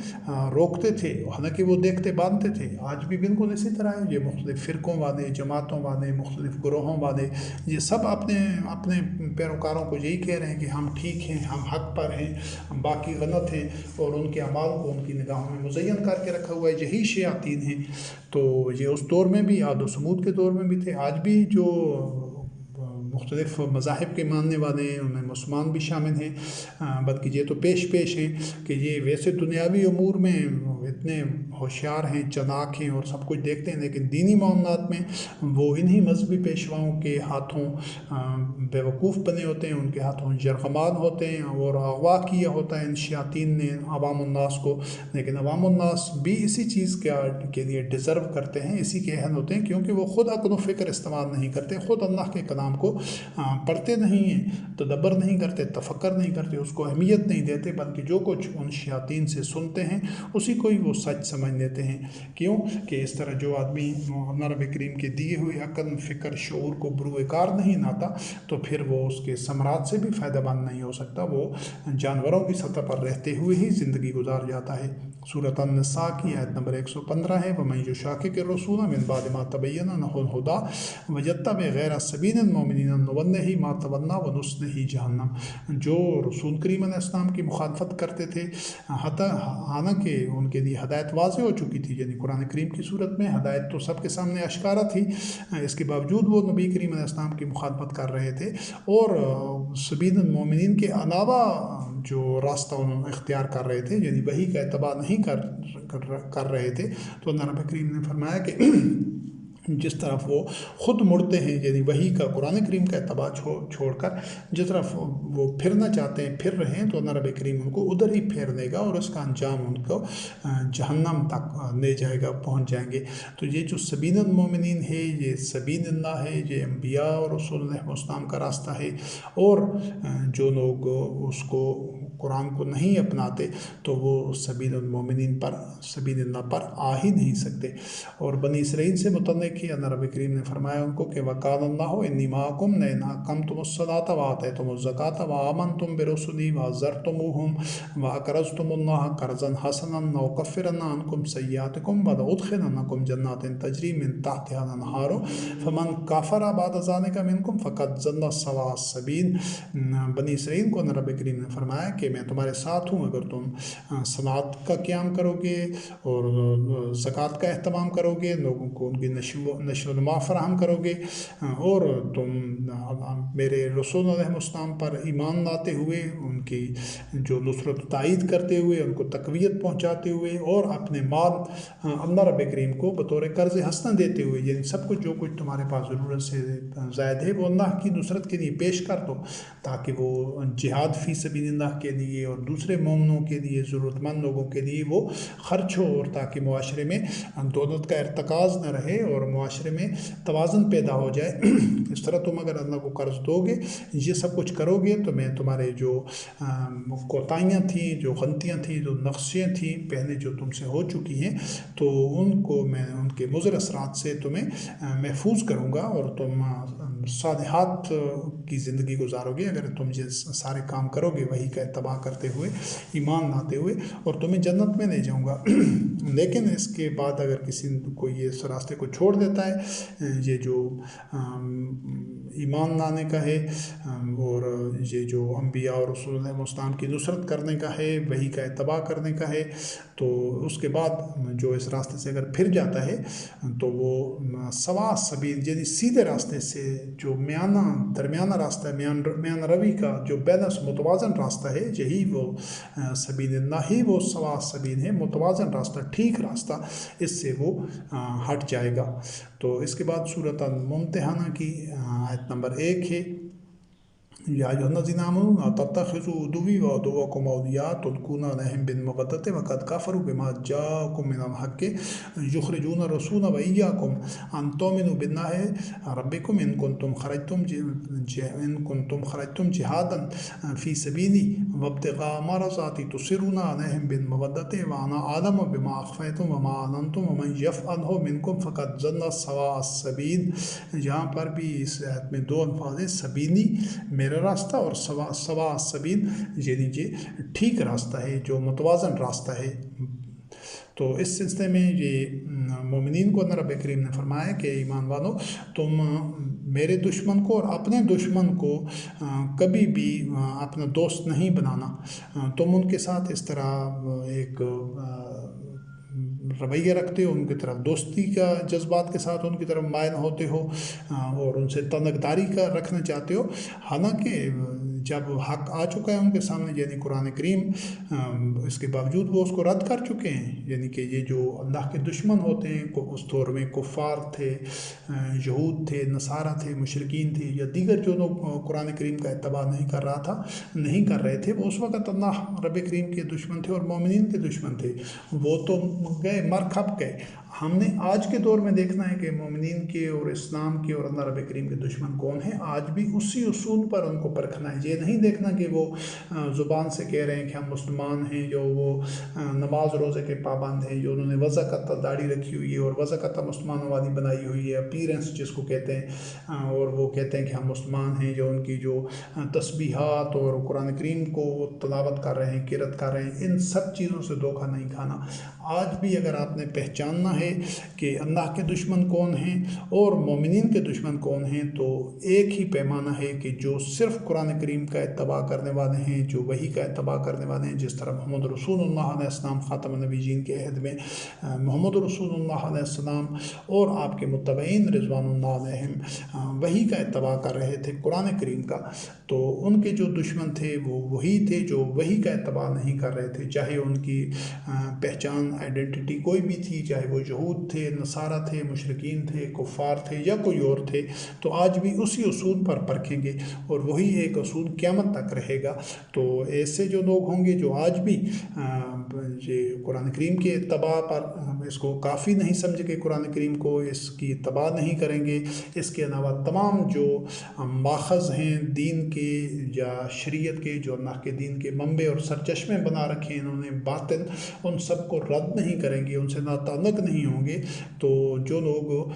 روکتے تھے، حالانکہ وہ دیکھتے باندھتے تھے۔ آج بھی بالکل اسی طرح ہے، یہ مختلف فرقوں والے، جماعتوں والے، مختلف گروہوں والے، یہ سب اپنے پیروکاروں کو یہی کہہ رہے ہیں کہ ہم ٹھیک ہیں، ہم حق پر ہیں، ہم باقی غلط ہیں، اور ان کے اعمال کو ان کی نگاہوں میں مزین کر کے رکھا ہوا ہے۔ یہی شیاطین ہیں۔ تو یہ اس دور میں بھی، عاد و سمود کے دور میں بھی تھے، آج بھی جو مختلف مذاہب کے ماننے والے ہیں، ان میں مسلمان بھی شامل ہیں، بلکہ یہ تو پیش ہیں کہ یہ ویسے دنیاوی امور میں اتنے ہوشیار ہیں، چلاک ہیں، اور سب کچھ دیکھتے ہیں، لیکن دینی معاملات میں وہ انہی مذہبی پیشواؤں کے ہاتھوں بیوقوف بنے ہوتے ہیں، ان کے ہاتھوں یرغمال ہوتے ہیں، اور اغوا کیا ہوتا ہے ان شیاطین نے عوام الناس کو۔ لیکن عوام الناس بھی اسی چیز کے لیے ڈیزرو کرتے ہیں، اسی کے اہل ہوتے ہیں، کیونکہ وہ خود عقل و فکر استعمال نہیں کرتے، خود اللہ کے کلام کو پڑھتے نہیں ہیں، تدبر نہیں کرتے، تفکر نہیں کرتے، اس کو اہمیت نہیں دیتے، بلکہ جو کچھ ان شیاطین سے سنتے ہیں اسی کو ہی وہ سچ سمجھ لیتے ہیں۔ کیوں کہ اس طرح جو آدمی اللہ رب کریم کے دیے ہوئے عقل، فکر، شعور کو بروئے کار نہیں لاتا، تو پھر وہ اس کے ثمرات سے بھی فائدہ مند نہیں ہو سکتا، وہ جانوروں کی سطح پر رہتے ہوئے ہی زندگی گزار جاتا ہے۔ سورۃ النساء کی آیت نمبر 115 ہے، وَمَن يُشَاقِقِ الرَّسُولَ مِن بَعْدِ مَا تَبَيَّنَ لَهُ الْهُدَىٰ وَيَتَّبِعْ غَيْرَ سَبِيلِ الْمُؤْمِنِينَ نُوَلِّهِ مَا تَوَلَّىٰ وَنُصْلِهِ جَهَنَّمَ۔ جو رسول کریم علیہ السلام کی مخالفت کرتے تھے، حالانکہ ان کے لیے ہدایت واضح ہو چکی تھی، یعنی قرآن کریم کی صورت میں ہدایت تو سب کے سامنے اشکارا تھی، اس کے باوجود وہ نبی کریم علیہ السلام کی مخالفت کر رہے تھے، اور سبیل المومنین کے علاوہ جو راستہ انہوں اختیار کر رہے تھے، یعنی وحی کا اتباع نہیں کر رہے تھے۔ تو اللہ رب کریم نے فرمایا کہ جس طرف وہ خود مڑتے ہیں، یعنی وحی کا، قرآن کریم کا اتباع چھوڑ کر جس طرف وہ پھرنا چاہتے ہیں پھر رہے ہیں، تو اللہ رب کریم ان کو ادھر ہی پھیر دے گا، اور اس کا انجام ان کو جہنم تک لے جائے گا، پہنچ جائیں گے۔ تو یہ جو سبیل المومنین ہے، یہ سبیل اللہ ہے، یہ انبیاء اور رسول علیہ السلام کا راستہ ہے، اور جو لوگ اس کو، قرآن کو نہیں اپناتے، تو وہ سبیل المومنین پر، سبیل اللہ پر آ ہی نہیں سکتے۔ اور بنی اسرائیل سے متعلق ہی اللہ رب کریم نے فرمایا ان کو کہ وَقَالَ اللَّهُ إِنِّي مَعَكُمْ لَئِنْ أَقَمْتُمُ الصَّلَاةَ وَآتَيْتُمُ الزَّكَاةَ وَآمَنْتُمْ بِرُسُلِي وَعَزَّرْتُمُوهُمْ وَأَقْرَضْتُمُ اللَّهَ قَرْضًا حَسَنًا لَأُكَفِّرَنَّ عَنْكُمْ سَيِّئَاتِكُمْ وَلَأُدْخِلَنَّكُمْ جَنَّاتٍ تَجْرِي مِنْ تَحْتِهَا الْأَنْهَارُ فَمَنْ كَفَرَ بَعْدَ ذَلِكَ مِنْكُمْ فَقَدْ ضَلَّ سَوَاءَ السَّبِيلِ۔ بنی اسرائیل کو اللہ رب کریم نے فرمایا کہ میں تمہارے ساتھ ہوں، اگر تم صلاۃ کا قیام کرو گے اور زکوٰۃ کا اہتمام کرو گے، لوگوں کو ان کی نشو و نما فراہم کرو گے، اور تم میرے رسول علیہ السلام پر ایمان لاتے ہوئے، ان کی جو نصرت و تائید کرتے ہوئے، ان کو تقویت پہنچاتے ہوئے، اور اپنے مال اللہ رب کریم کو بطور قرض حسنہ دیتے ہوئے، یعنی سب کچھ جو کچھ تمہارے پاس ضرورت سے زائد ہے وہ اللہ کی نصرت کے لیے پیش کر دو، تاکہ وہ جہاد فی سبیل اللہ کے لیے اور دوسرے مومنوں کے لیے، ضرورت مند لوگوں کے لیے وہ خرچ ہو، اور تاکہ معاشرے میں دولت کا ارتکاز نہ رہے اور معاشرے میں توازن پیدا ہو جائے۔ اس طرح تم اگر اللہ کو قرض دو گے، یہ سب کچھ کرو گے، تو میں تمہارے جو کوتاہیاں تھیں، جو غلطیاں تھیں، جو نقصیں تھیں پہلے جو تم سے ہو چکی ہیں، تو ان کو میں ان کے مضر اثرات سے تمہیں محفوظ کروں گا، اور تم صالحات کی زندگی گزارو گے اگر تم یہ سارے کام کرو گے وہی کا اتباع کرتے ہوئے، ایمان لاتے ہوئے، اور تمہیں جنت میں لے جاؤں گا۔ لیکن اس کے بعد اگر کسی کو یہ اس راستے کو چھوڑ دیتا ہے، یہ جو ایمان لانے کا ہے اور یہ جو انبیاء اور رسول علیہ السلام کی نصرت کرنے کا ہے، وہی کا اتباع کرنے کا ہے، تو اس کے بعد جو اس راستے سے اگر پھر جاتا ہے تو وہ سوا سبیل، یعنی سیدھے راستے سے جو درمیانہ راستہ ہے، میان روی کا جو بیلنس متوازن راستہ ہے، یہی وہ سبیل اللہ ہی وہ سوا سبیل ہے، متوازن راستہ، ٹھیک راستہ، اس سے وہ ہٹ جائے گا۔ تو اس کے بعد سورۃ الممتحنہ کی آیت نمبر 1 ہے، یا ایھا الذین آمنوا لا تتخذوا عدوی وعدوکم اولیاء تلقون الیہم بالمودۃ وقد کفروا بما جاءکم من الحق یخرجون الرسول وایاکم ان تؤمنوا باللہ ربکم ان کنتم خرجتم جہادا فی سبیلی وابتغاء مرضاتی تصرون علیہم بالمودۃ وانا اعلم بما اخفیتم وما اعلنتم ومن یفعلہ منکم فقد ضل سواء السبیل۔ یہاں پر بھی اس آیت میں 2 الفاظ ہیں، سبیلی میرا راستہ، اور سوا سبیل یعنی یہ ٹھیک راستہ ہے، جو متوازن راستہ ہے۔ تو اس سلسلے میں یہ مومنین کو رب کریم نے فرمایا کہ ایمان والو، تم میرے دشمن کو اور اپنے دشمن کو کبھی بھی اپنا دوست نہیں بنانا۔ تم ان کے ساتھ اس طرح ایک رویہ رکھتے ہو، ان کی طرف دوستی کا جذبات کے ساتھ ان کی طرف مائل ہوتے ہو اور ان سے طلبگاری کا رکھنا چاہتے ہو، حالانکہ جب حق آ چکا ہے ان کے سامنے، یعنی قرآن کریم، اس کے باوجود وہ اس کو رد کر چکے ہیں۔ یعنی کہ یہ جو اللہ کے دشمن ہوتے ہیں، اس دور میں کفار تھے، یہود تھے، نصارہ تھے، مشرکین تھے، یا دیگر جو لوگ قرآن کریم کا اتباع نہیں کر رہے تھے، وہ اس وقت اللہ رب کریم کے دشمن تھے اور مومنین کے دشمن تھے۔ وہ تو گئے، مر کھپ گئے۔ ہم نے آج کے دور میں دیکھنا ہے کہ مومنین کے اور اسلام کے اور اللہ رب کریم کے دشمن کون ہیں۔ آج بھی اسی اصول پر ان کو پرکھنا ہے، یہ نہیں دیکھنا کہ وہ زبان سے کہہ رہے ہیں کہ ہم مسلمان ہیں، جو وہ نماز روزے کے پابند ہیں، جو انہوں نے وضع قطع داڑھی رکھی ہوئی ہے اور وضع قطع مسلمانوں والی بنائی ہوئی ہے، اپیرنس جس کو کہتے ہیں، اور وہ کہتے ہیں کہ ہم مسلمان ہیں، جو ان کی جو تسبیحات اور قرآن کریم کو تلاوت کر رہے ہیں، قرأت کر رہے ہیں، ان سب چیزوں سے دھوکہ نہیں کھانا۔ آج بھی اگر آپ نے پہچاننا ہے کہ اللہ کے دشمن کون ہیں اور مومنین کے دشمن کون ہیں، تو ایک ہی پیمانہ ہے کہ جو صرف قرآن کریم کا اتباع کرنے والے ہیں، جو وحی کا اتباع کرنے والے ہیں، جس طرح محمد رسول اللہ علیہ السلام خاتم النبیین کے عہد میں محمد رسول اللہ علیہ السلام اور آپ کے متبعین رضوان اللہ علیہم وحی کا اتباع کر رہے تھے، قرآن کریم کا، تو ان کے جو دشمن تھے وہ وہی تھے جو وحی کا اتباع نہیں کر رہے تھے، چاہے ان کی پہچان آئیڈینٹی کوئی بھی تھی، چاہے وہ یہود تھے، نصارہ تھے، مشرکین تھے، کفار تھے، یا کوئی اور تھے، تو آج بھی اسی اصول پر پرکھیں گے اور وہی ایک اصول قیامت تک رہے گا۔ تو ایسے جو لوگ ہوں گے جو آج بھی یہ قرآن کریم کے اتباع پر اس کو کافی نہیں سمجھ کے قرآن کریم کو اس کی اتباع نہیں کریں گے، اس کے علاوہ تمام جو ماخذ ہیں دین کے یا شریعت کے، جو اللہ کے دین کے منبع اور سرچشمے بنا رکھے ہیں انہوں نے باطل، ان سب کو رد نہیں کریں گے، ان سے ناتعلق نہیں ہوں گے، تو جو لوگ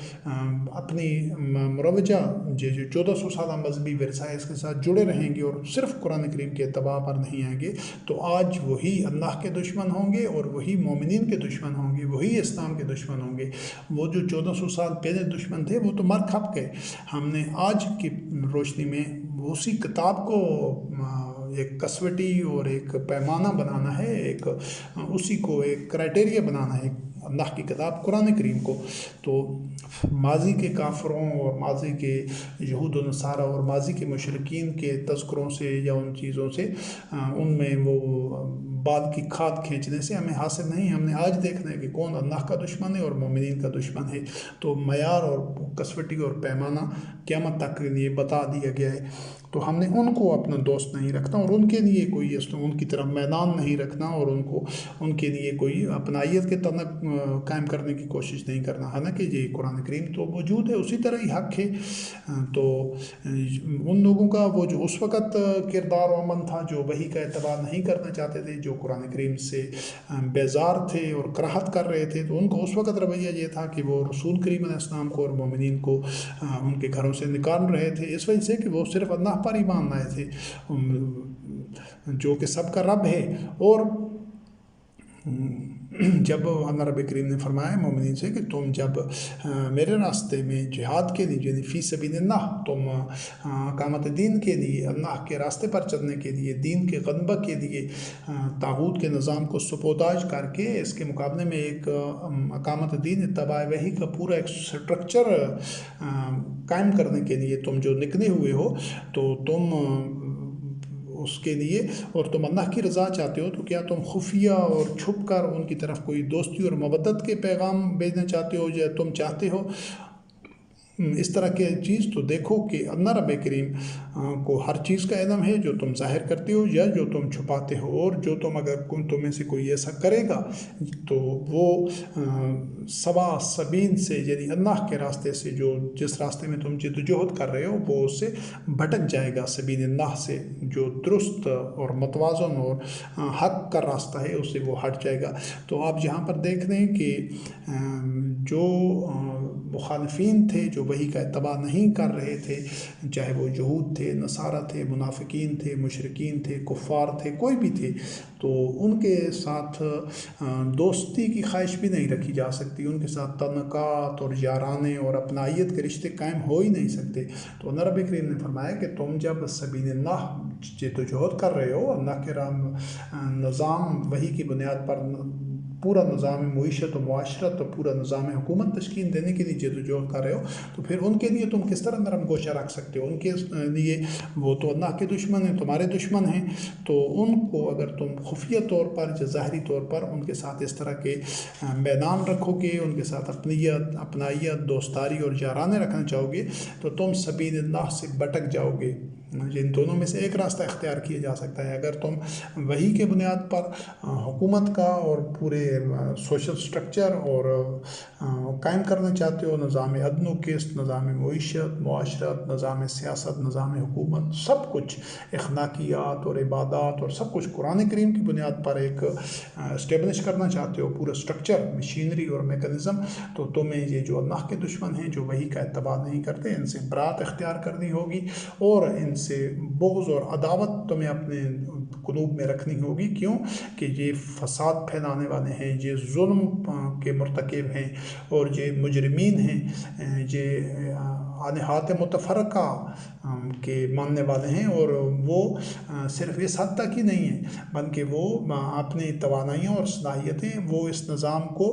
اپنی مروجہ جو 1400 سالہ مذہبی ورثہ ہے اس کے ساتھ جڑے رہیں گے اور صرف قرآن کریم کے اتباع پر نہیں آئیں گے، تو آج وہی اللہ کے دشمن ہوں گے اور وہی مومنین کے دشمن ہوں گے، وہی اسلام کے دشمن ہوں گے۔ وہ جو 1400 سال پہلے دشمن تھے وہ تو مر کھپ گئے۔ ہم نے آج کی روشنی میں اسی کتاب کو ایک کسوٹی اور ایک پیمانہ بنانا ہے، ایک اسی کو ایک کرائٹیریا بنانا ہے، اللہ کی کتاب قرآن کریم کو۔ تو ماضی کے کافروں اور ماضی کے یہود و نصارہ اور ماضی کے مشرکین کے تذکروں سے یا ان چیزوں سے ان میں وہ بات کی کھاد کھینچنے سے ہمیں حاصل نہیں، ہم نے آج دیکھنا ہے کہ کون اللہ کا دشمن ہے اور مومنین کا دشمن ہے۔ تو معیار اور کسوٹی اور پیمانہ قیامت تک کے لیے بتا دیا گیا ہے۔ تو ہم نے ان کو اپنا دوست نہیں رکھنا اور ان کے لیے کوئی ان کی طرف میدان نہیں رکھنا اور ان کے لیے کوئی اپنائیت کے تنک قائم کرنے کی کوشش نہیں کرنا. حالانکہ یہ قرآن کریم تو موجود ہے، اسی طرح ہی حق ہے. تو ان لوگوں کا وہ جو اس وقت کردار و عمل تھا جو وحی کا اتباع نہیں کرنا چاہتے تھے، جو قرآن کریم سے بیزار تھے اور کراہت کر رہے تھے، تو ان کو اس وقت رویہ یہ تھا کہ وہ رسول کریم علیہ السلام کو اور مومنین کو ان کے گھروں سے نکال رہے تھے، اس وجہ سے کہ وہ صرف اللہ پر ایمان لائے تھے جو کہ سب کا رب ہے. اور جب اللہ رب کریم نے فرمایا مومنین سے کہ تم جب میرے راستے میں جہاد کے لیے یعنی فی سبیل اللہ، تم اقامت دین کے لیے، اللہ کے راستے پر چلنے کے لیے، دین کے غلبہ کے لیے طاغوت کے نظام کو سپوداج کر کے اس کے مقابلے میں ایک اقامت دین اتباع وحی کا پورا ایک سٹرکچر قائم کرنے کے لیے تم جو نکلے ہوئے ہو، تو تم اس کے لیے اور تم اللہ کی رضا چاہتے ہو، تو کیا تم خفیہ اور چھپ کر ان کی طرف کوئی دوستی اور مودت کے پیغام بھیجنا چاہتے ہو، یا تم چاہتے ہو اس طرح کی چیز؟ تو دیکھو کہ اللہ رب کریم کو ہر چیز کا علم ہے، جو تم ظاہر کرتے ہو یا جو تم چھپاتے ہو. اور جو اگر تم میں سے کوئی ایسا کرے گا تو وہ سوا سبیل سے یعنی اللہ کے راستے سے، جو جس راستے میں تم جدوجہد کر رہے ہو، وہ اس سے بھٹک جائے گا. سبیل اللہ سے جو درست اور متوازن اور حق کا راستہ ہے اس سے وہ ہٹ جائے گا. تو آپ یہاں پر دیکھ رہے ہیں کہ جو مخالفین تھے، جو وحی کا اتباع نہیں کر رہے تھے، چاہے وہ یہود تھے، نصارہ تھے، منافقین تھے، مشرکین تھے، کفار تھے، کوئی بھی تھے، تو ان کے ساتھ دوستی کی خواہش بھی نہیں رکھی جا سکتی، ان کے ساتھ تعلقات اور یارانے اور اپنائیت کے رشتے قائم ہو ہی نہیں سکتے. تو اللہ رب کریم نے فرمایا کہ تم جب سبیل اللہ جدوجہد کر رہے ہو، اللہ کے نظام وحی کی بنیاد پر پورا نظام معیشت و معاشرت اور پورا نظام حکومت تشکیل دینے کے لیے جدوجہد کر رہے ہو، تو پھر ان کے لیے تم کس طرح نرم گوشہ رکھ سکتے ہو؟ ان کے لیے وہ تو اللہ کے دشمن ہیں، تمہارے دشمن ہیں. تو ان کو اگر تم خفیہ طور پر یا ظاہری طور پر ان کے ساتھ اس طرح کے میدان رکھو گے، ان کے ساتھ اپنائیت، دوستاری اور یارانے رکھنا چاہو گے، تو تم سبیل اللہ سے بھٹک جاؤ گے. جن دونوں میں سے ایک راستہ اختیار کیا جا سکتا ہے. اگر تم وحی کے بنیاد پر حکومت کا اور پورے سوشل سٹرکچر اور قائم کرنا چاہتے ہو، نظام عدل و قسط، نظام معیشت، معاشرت، نظام سیاست، نظام حکومت، سب کچھ اخلاقیات اور عبادات اور سب کچھ قرآن کریم کی بنیاد پر ایک اسٹیبلش کرنا چاہتے ہو، پورا سٹرکچر، مشینری اور میکانزم، تو تمہیں یہ جو اللہ کے دشمن ہیں، جو وحی کا اتباع نہیں کرتے، ان سے برات اختیار کرنی ہوگی اور ان سے بغض اور عداوت تمہیں اپنے قلوب میں رکھنی ہوگی. کیوں کہ یہ فساد پھیلانے والے ہیں، یہ ظلم کے مرتکب ہیں اور یہ مجرمین ہیں، یہ آلہات متفرقہ کے ماننے والے ہیں. اور وہ صرف اس حد تک ہی نہیں ہیں بلکہ وہ اپنی توانائیاں اور صلاحیتیں وہ اس نظام کو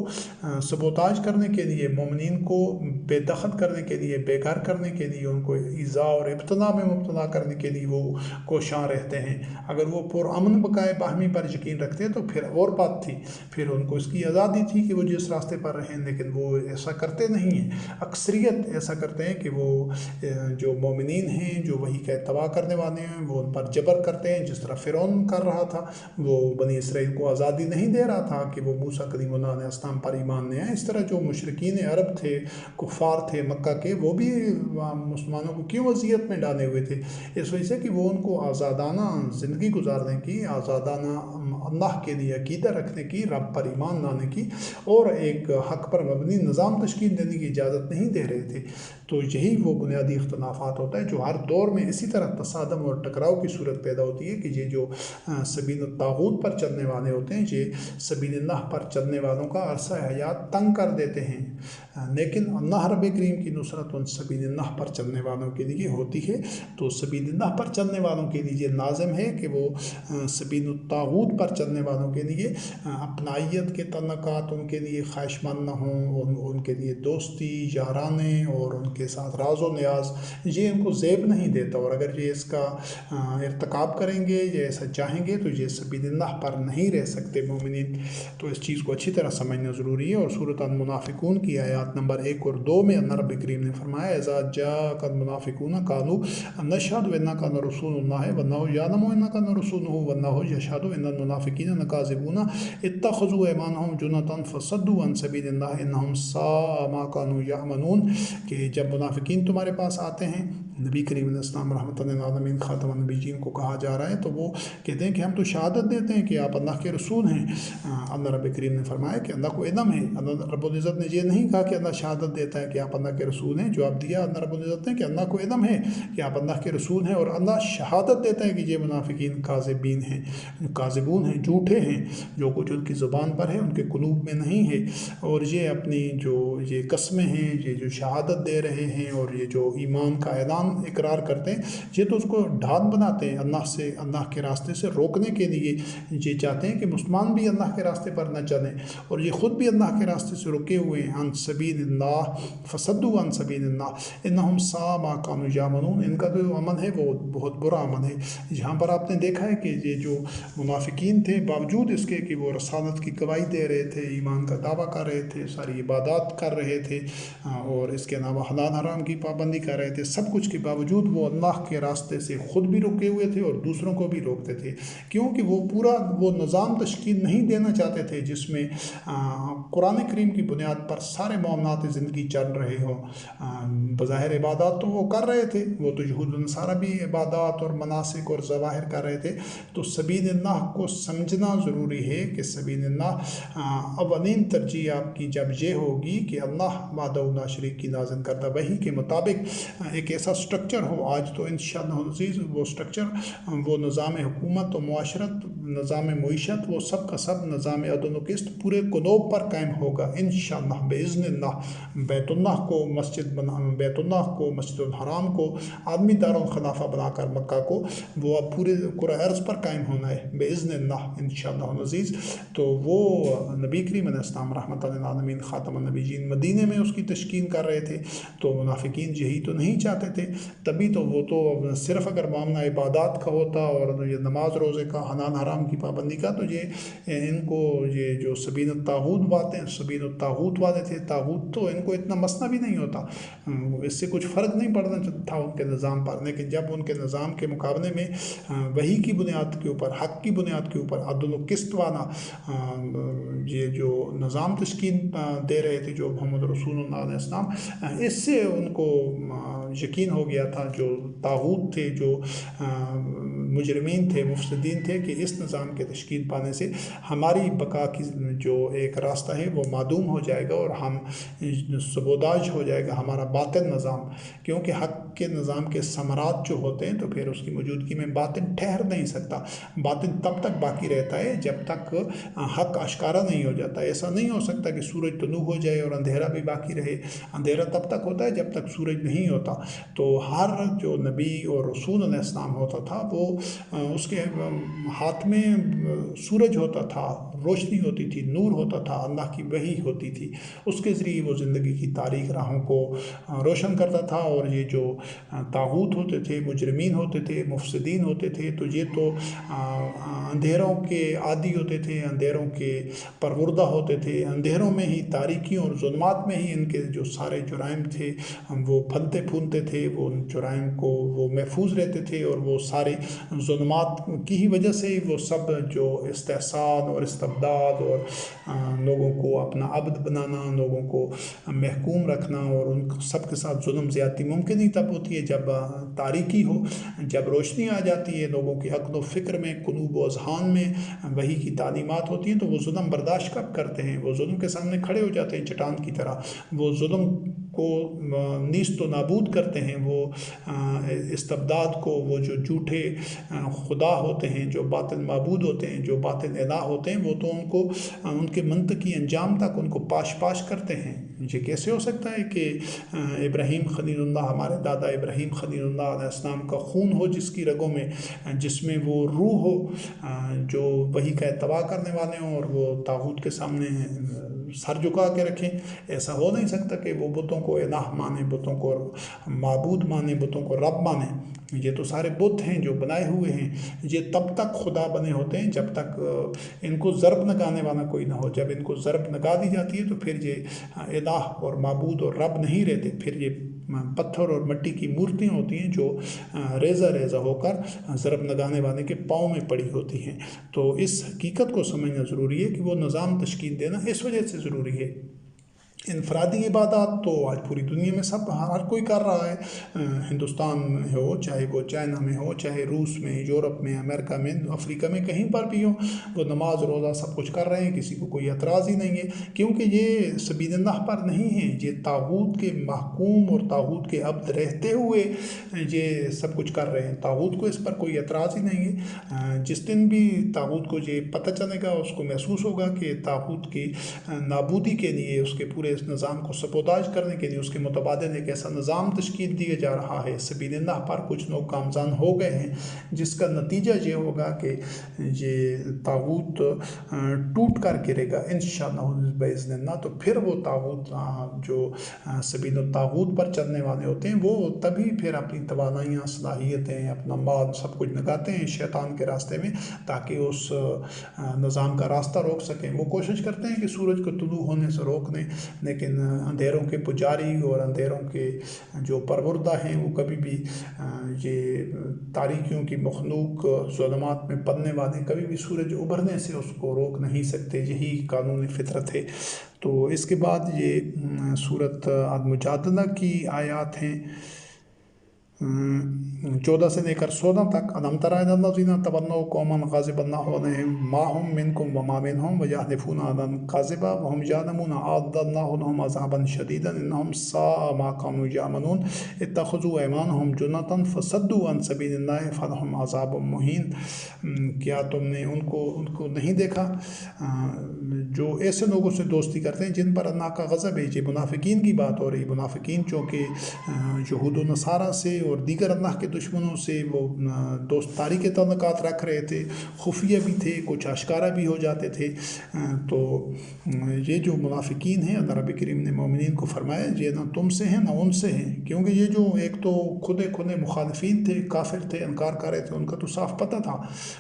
سبوتاج کرنے کے لیے، مومنین کو بے دخل کرنے کے لیے، بیکار کرنے کے لیے، ان کو ایذا اور ابتلا میں مبتلا کرنے کے لیے وہ کوشاں رہتے ہیں. اگر وہ پرامن بقائے باہمی پر یقین رکھتے تو پھر اور بات تھی، پھر ان کو اس کی آزادی تھی کہ وہ جس راستے پر رہیں، لیکن وہ ایسا کرتے نہیں ہیں. اکثریت ایسا کرتے ہیں کہ وہ جو مومنین ہیں، جو وحی کا اتباع کرنے والے ہیں، وہ ان پر جبر کرتے ہیں، جس طرح فرعون کر رہا تھا. وہ بنی اسرائیل کو آزادی نہیں دے رہا تھا کہ وہ موسیٰ کلیم اللہ علیہ السلام پر ایمان لے آئیں. اس طرح جو مشرکین عرب تھے، کفار تھے مکہ کے، وہ بھی مسلمانوں کو کیوں اذیت میں ڈالے ہوئے تھے؟ اس وجہ سے کہ وہ ان کو آزادانہ زندگی گزارنے کی، آزادانہ اللہ کے لیے عقیدہ رکھنے کی، رب پر ایمان لانے کی اور ایک حق پر مبنی نظام تشکیل دینے کی اجازت نہیں دے رہے تھے. تو یہی وہ بنیادی اختلافات ہوتا ہے جو ہر دور میں اسی طرح تصادم اور ٹکراؤ کی صورت پیدا ہوتی ہے کہ یہ جو سبیل الطاغوت پر چلنے والے ہوتے ہیں، یہ سبیل اللہ پر چلنے والوں کا عرصہ حیات تنگ کر دیتے ہیں. لیکن اللہ رب کریم کی نصرت ان سبیل اللہ پر چلنے والوں کے لیے ہوتی ہے. تو سبیل اللہ پر چلنے والوں کے لیے لازم ہے کہ وہ سبیل الطاغوت پر چلنے والوں کے لیے اپنائیت کے تعلقات ان کے لیے خواہش مند نہ ہوں، ان کے لیے دوستی، یارانے اور ان کے ساتھ راز و نیاز یہ ان کو زیب نہیں دیتا. اور اگر یہ اس کا ارتکاب کریں گے یا ایسا چاہیں گے تو یہ سبیل اللہ پر نہیں رہ سکتے مومنین. تو اس چیز کو اچھی طرح سمجھنا ضروری ہے. اور سورۃ المنافقون کی آیات آیات نمبر 1 اور 2 میں اللہ رب کریم نے فرمایا اذا جاءک المنافقون قالوا نشهد انک لرسول اللہ واللہ یعلم انک لرسولہ واللہ یشهد ان المنافقین لکاذبون اتخذوا ایمانهم جنۃ فصدوا عن سبیل اللہ انہم ساء ما كانوا یعملون، کہ جب منافقین تمہارے پاس آتے ہیں، نبی کریم علیہ السلام رحمۃ للعالمین خاتم النبیین کو کہا جا رہا ہے، تو وہ کہتے ہیں کہ ہم تو شہادت دیتے ہیں کہ آپ اللہ کے رسول ہیں۔ اللہ رب کریم نے فرمایا کہ اللہ کو علم ہے۔ اللہ رب العزت نے یہ نہیں کہا کہ اللہ شہادت دیتا ہے کہ آپ اللہ کے رسول ہیں، جواب دیا اللہ رب العزت نے کہ اللہ کو علم ہے کہ آپ اللہ کے رسول ہیں، اور اللہ شہادت دیتا ہے کہ یہ منافقین کاذبین ہیں، کاذبون ہیں، جھوٹے ہیں، جو کچھ ان کی زبان پر ہے ان کے قلوب میں نہیں ہے، اور یہ اپنی جو یہ قسمیں ہیں، یہ جو شہادت دے رہے ہیں اور یہ جو ایمان کا اعلان اقرار کرتے ہیں، یہ تو اس کو ڈھال بناتے ہیں اللہ کے راستے سے روکنے کے لیے۔ یہ چاہتے ہیں کہ مسلمان بھی اللہ کے راستے پر نہ چلیں، اور یہ خود بھی اللہ کے راستے سے رکے ہوئے ہیں۔ عن سبیل اللہ فصدوا عن سبیل اللہ انہم ساء ما كانوا یعملون، ان کا جو عمل ہے وہ بہت برا عمل ہے۔ یہاں پر آپ نے دیکھا ہے کہ یہ جو منافقین تھے، باوجود اس کے کہ وہ رسالت کی گواہی دے رہے تھے، ایمان کا دعویٰ کر رہے تھے، ساری عبادات کر رہے تھے، اور اس کے علاوہ حلال حرام کی پابندی کر رہے تھے، سب کچھ کے باوجود وہ اللہ کے راستے سے خود بھی رکے ہوئے تھے اور دوسروں کو بھی روکتے تھے، کیونکہ وہ پورا وہ نظام تشکیل نہیں دینا چاہتے تھے جس میں قرآن کریم کی بنیاد پر سارے معاملات زندگی چل رہے ہوں۔ بظاہر عبادات تو وہ کر رہے تھے، وہ تو یہود و نصارہ بھی عبادات اور مناسک اور ظواہر کر رہے تھے، تو سبیل اللہ کو سمجھنا ضروری ہے کہ سبیل اللہ اولین ترجیح آپ کی جب یہ ہوگی کہ اللہ وحدہ لا شریک کی نازل کردہ وحی کے مطابق ایک ایسا سٹرکچر ہو۔ آج تو انشاءاللہ عزیز وہ سٹرکچر، وہ نظام حکومت و معاشرت، نظام معیشت، وہ سب کا سب نظام عدل و قسط پورے قلوب پر قائم ہوگا انشاءاللہ باذن اللہ۔ بیت اللہ کو مسجد الحرام کو عالمی دارالخلافہ بنا کر مکہ کو وہ اب پورے کرۂ ارض پر قائم ہونا ہے باذن اللہ انشاءاللہ عزیز۔ تو وہ نبی کریم علیہ السلام رحمۃ للعالمین خاتم النبیین مدینے میں اس کی تشکین کر رہے تھے، تو منافقین یہی تو نہیں چاہتے تھے، تبھی تو وہ تو صرف اگر معاملہ عبادات کا ہوتا اور یہ نماز روزے کا، حلال حرام کی پابندی کا، تو یہ ان کو یہ جو سبیل الطاغوت والے تھے، طاغوت تو ان کو اتنا مسئلہ بھی نہیں ہوتا، اس سے کچھ فرق نہیں پڑنا تھا ان کے نظام پر، لیکن جب ان کے نظام کے مقابلے میں وحی کی بنیاد کے اوپر، حق کی بنیاد کے اوپر عدل و قسط والا یہ جو نظام تشکیل دے رہے تھے جو محمد رسول اللہ علیہ السلام، اس سے ان کو یقین ہو گیا تھا، جو طاغوت تھے، جو مجرمین تھے، مفسدین تھے، کہ اس نظام کے تشکیل پانے سے ہماری بقا کی جو ایک راستہ ہے وہ معدوم ہو جائے گا، اور ہم سبوداج ہو جائے گا ہمارا باطن نظام، کیونکہ حق کے نظام کے ثمرات جو ہوتے ہیں تو پھر اس کی موجودگی میں باطن ٹھہر نہیں سکتا۔ باطن تب تک باقی رہتا ہے جب تک حق اشکارا نہیں ہو جاتا۔ ایسا نہیں ہو سکتا کہ سورج طلوع ہو جائے اور اندھیرا بھی باقی رہے، اندھیرا تب تک ہوتا ہے جب تک سورج نہیں ہوتا۔ تو ہر جو نبی اور رسول علیہ السلام ہوتا تھا، وہ اس کے ہاتھ میں سورج ہوتا تھا، روشنی ہوتی تھی، نور ہوتا تھا، اللہ کی وحی ہوتی تھی، اس کے ذریعے وہ زندگی کی تاریک راہوں کو روشن کرتا تھا۔ اور یہ جو طاغوت ہوتے تھے، مجرمین ہوتے تھے، مفسدین ہوتے تھے، تو یہ تو اندھیروں کے عادی ہوتے تھے، اندھیروں کے پروردہ ہوتے تھے، اندھیروں میں ہی، تاریکیوں اور ظلمات میں ہی ان کے جو سارے جرائم تھے وہ پھلتے پھولتے تھے، وہ جرائم کو وہ محفوظ رہتے تھے، اور وہ سارے ظلمات کی ہی وجہ سے وہ سب جو استحصال اور استبداد اور لوگوں کو اپنا عبد بنانا، لوگوں کو محکوم رکھنا، اور ان سب کے ساتھ ظلم زیادتی ممکن ہی تب ہوتی ہے جب تاریکی ہو۔ جب روشنی آ جاتی ہے لوگوں کی عقل و فکر میں، قلوب و اذہان میں وحی کی تعلیمات ہوتی ہیں، تو وہ ظلم برداشت کب کرتے ہیں؟ وہ ظلم کے سامنے کھڑے ہو جاتے ہیں چٹان کی طرح، وہ ظلم کو نیست و نابود کرتے ہیں، وہ استبداد کو، وہ جو جھوٹے خدا ہوتے ہیں، جو باطل معبود ہوتے ہیں، جو باطل الہ ہوتے ہیں، وہ تو ان کو ان کے منطقی انجام تک ان کو پاش کرتے ہیں۔ یہ کیسے ہو سکتا ہے کہ ابراہیم خلیل اللہ، ہمارے دادا ابراہیم خلیل اللہ علیہ السلام کا خون ہو جس کی رگوں میں، جس میں وہ روح ہو جو وحی کا اتباع کرنے والے ہوں، اور وہ طاغوت کے سامنے سر جھکا کے رکھیں؟ ایسا ہو نہیں سکتا کہ وہ بتوں کو الہ مانے، بتوں کو معبود مانے، بتوں کو رب مانے۔ یہ تو سارے بت ہیں جو بنائے ہوئے ہیں، یہ تب تک خدا بنے ہوتے ہیں جب تک ان کو ضرب لگانے والا کوئی نہ ہو۔ جب ان کو ضرب لگا دی جاتی ہے تو پھر یہ الہ اور معبود اور رب نہیں رہتے، پھر یہ پتھر اور مٹی کی مورتیاں ہوتی ہیں جو ریزہ ریزہ ہو کر ضرب لگانے والے کے پاؤں میں پڑی ہوتی ہیں۔ تو اس حقیقت کو سمجھنا ضروری ہے کہ وہ نظام تشکیل دینا اس وجہ سے ضروری ہے۔ انفرادی عبادات تو آج پوری دنیا میں ہر کوئی کر رہا ہے، ہندوستان میں ہو، چاہے وہ چائنا میں ہو، چاہے روس میں، یورپ میں، امریکہ میں، افریقہ میں، کہیں پر بھی ہو، وہ نماز روزہ سب کچھ کر رہے ہیں، کسی کو کوئی اعتراض ہی نہیں ہے، کیونکہ یہ سبیل اللہ پر نہیں ہے، یہ طاغوت کے محکوم اور طاغوت کے عبد رہتے ہوئے یہ سب کچھ کر رہے ہیں۔ طاغوت کو اس پر کوئی اعتراض ہی نہیں ہے۔ جس دن بھی طاغوت کو یہ پتہ چلے گا، اس کو محسوس ہوگا کہ طاغوت کی نابودی کے لیے، اس کے پورے اس نظام کو سبوداج کرنے کے لیے اس کے متبادل ایک ایسا نظام تشکیل دیا جا رہا ہے، سبیل اللہ پر کچھ لوگ گامزن ہو گئے ہیں، جس کا نتیجہ یہ ہوگا کہ یہ طاغوت ٹوٹ کر گرے گا انشاءاللہ باذن اللہ۔ تو پھر وہ طاغوت جو سبیل الطاغوت پر چلنے والے ہوتے ہیں، وہ تبھی پھر اپنی توانائیاں، صلاحیتیں، اپنا مال سب کچھ لگاتے ہیں شیطان کے راستے میں، تاکہ اس نظام کا راستہ روک سکیں۔ وہ کوشش کرتے ہیں کہ سورج کو طلوع ہونے سے روک دیں، لیکن اندھیروں کے پجاری اور اندھیروں کے جو پروردہ ہیں وہ کبھی بھی یہ تاریکیوں کی مخلوق ظلمات میں پڑنے والے کبھی بھی سورج ابھرنے سے اس کو روک نہیں سکتے، یہی قانون فطرت ہے۔ تو اس کے بعد یہ سورۃ المجادلہ کی آیات ہیں 14 سے لے کر 16 تک۔ أَلَمْ تَرَ إِلَى الَّذِينَ تَوَلَّوْا قَوْمًا غَضِبَ اللَّهُ عَلَيْهِمْ مَا هُمْ مِنكُمْ وَمَا مِنْهُمْ وَيَحْلِفُونَ عَلَى الْكَذِبِ وَهُمْ يَعْلَمُونَ أَعَدَّ اللَّهُ لَهُمْ عَذَابًا شَدِيدًا إِنَّهُمْ سَاءَ مَا كَانُوا يَعْمَلُونَ اتَّخَذُوا أَيْمَانَهُمْ جُنَّةً فَصَدُّوا عَنْ سَبِيلِ اللَّهِ فَلَهُمْ عَذَابٌ مُّهِينٌ۔ کیا تم نے ان کو نہیں دیکھا جو ایسے لوگوں سے دوستی کرتے ہیں جن پر اللہ کا غضب ہے؟ یہ منافقین کی بات ہو رہی، منافقین چونکہ یہود و نصارہ سے اور دیگر اللہ کے دشمنوں سے وہ دوستداری کے تعلقات رکھ رہے تھے، خفیہ بھی تھے، کچھ اشکارا بھی ہو جاتے تھے۔ تو یہ جو منافقین ہیں، اللہ رب کریم نے مومنین کو فرمایا یہ نہ تم سے ہیں نہ ان سے ہیں، کیونکہ یہ جو ایک تو کھلے مخالفین تھے، کافر تھے، انکار کر رہے تھے، ان کا تو صاف پتہ تھا،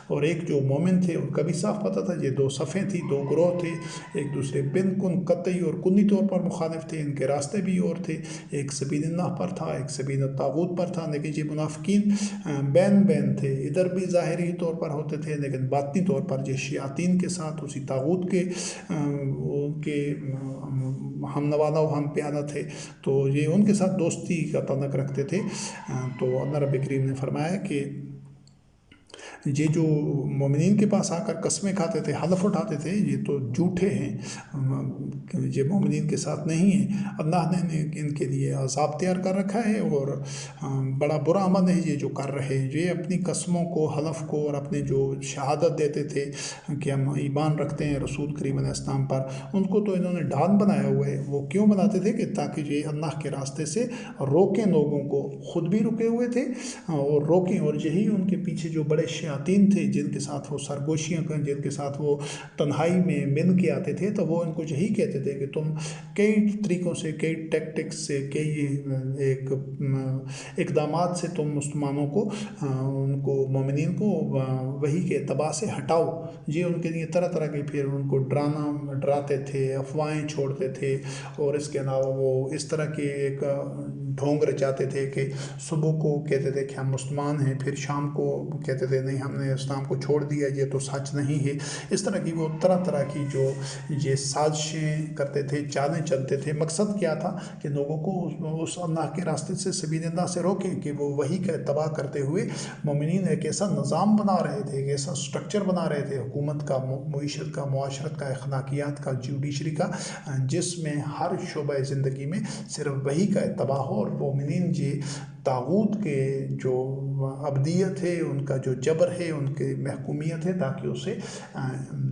اور ایک جو مومن تھے ان کا بھی صاف پتہ تھا۔ یہ دو صفیں تھیں، دو گروہ تھے، ایک دوسرے بالکل قطعی اور کلی طور پر مخالف تھے، ان کے راستے بھی اور تھے، ایک سبیل اللہ پر تھا، ایک سبیل الطاغوت پر تھا۔ لیکن یہ منافقین بین تھے، ادھر بھی ظاہری طور پر ہوتے تھے لیکن باطنی طور پر یہ شیاطین کے ساتھ اسی طاغوت کے ہم نوالا و ہم پیادہ تھے، تو یہ ان کے ساتھ دوستی کا تعلق رکھتے تھے۔ تو اللہ رب کریم نے فرمایا کہ یہ جو مومنین کے پاس آ کر قسمیں کھاتے تھے، حلف اٹھاتے تھے، یہ تو جھوٹے ہیں، یہ مومنین کے ساتھ نہیں ہیں۔ اللہ نے ان کے لیے عذاب تیار کر رکھا ہے، اور بڑا برا عمل ہے یہ جو کر رہے ہیں۔ یہ اپنی قسموں کو، حلف کو، اور اپنے جو شہادت دیتے تھے کہ ہم ایمان رکھتے ہیں رسول کریم علیہ السلام پر، ان کو تو انہوں نے ڈھال بنایا ہوا ہے۔ وہ کیوں بناتے تھے؟ کہ تاکہ یہ اللہ کے راستے سے روکیں لوگوں کو، خود بھی رکے ہوئے تھے اور روکیں، اور یہی ان کے پیچھے جو بڑے شیاطین تھے جن کے ساتھ وہ سرگوشیاں کریں، جن کے ساتھ وہ تنہائی میں مل کے آتے تھے، تو وہ ان کو یہی کہتے تھے کہ تم کئی طریقوں سے، کئی ٹیکٹکس سے، کئی اقدامات سے تم مسلمانوں کو، ان کو مومنین کو وحی کے اتباع سے ہٹاؤ۔ یہ ان کے لیے طرح طرح کے پھر ان کو ڈراتے تھے، افواہیں چھوڑتے تھے، اور اس کے علاوہ وہ اس طرح کے ایک ڈھونگ رچاتے تھے کہ صبح کو کہتے تھے کہ ہم مسلمان ہیں، پھر شام کو کہتے تھے نہیں ہم نے اسلام کو چھوڑ دیا، یہ تو سچ نہیں ہے۔ اس طرح کی وہ طرح کی جو یہ سازشیں کرتے تھے، چالیں چلتے تھے۔ مقصد کیا تھا؟ کہ لوگوں کو اس اللہ کے راستے سے، سبیل اللہ سے روکیں، کہ وہ وحی کا اتباع کرتے ہوئے مومنین ایک ایسا نظام بنا رہے تھے، ایک ایسا سٹرکچر بنا رہے تھے حکومت کا، معیشت کا، معاشرت کا، اخلاقیات کا، جوڈیشری کا، جس میں ہر شعبہ زندگی میں صرف وحی کا اتباع ہو، اور مومنین یہ طاغوت کے جو عبدیت ہے، ان کا جو جبر ہے، ان کی محکومیت ہے، تاکہ اسے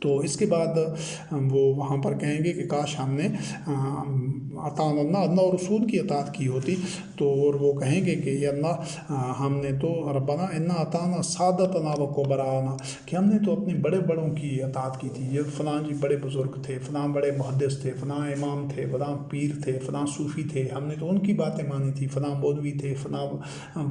تو اس کے بعد وہ وہاں پر کہیں گے کہ کاش ہم نے اطاعنا اللہ اور رسول کی اطاعت کی ہوتی، تو اور وہ کہیں گے کہ یا اللہ ہم نے تو ربنا انا اطعنا سادتنا و کبراءنا، کہ ہم نے تو اپنے بڑے بڑوں کی اطاعت کی تھی، یہ فلاں جی بڑے بزرگ تھے، فلاں بڑے محدث تھے، فلاں امام تھے، فلاں پیر تھے، فلاں صوفی تھے، ہم نے تو ان کی باتیں مانی تھی، فلاں مولوی تھے، فلاں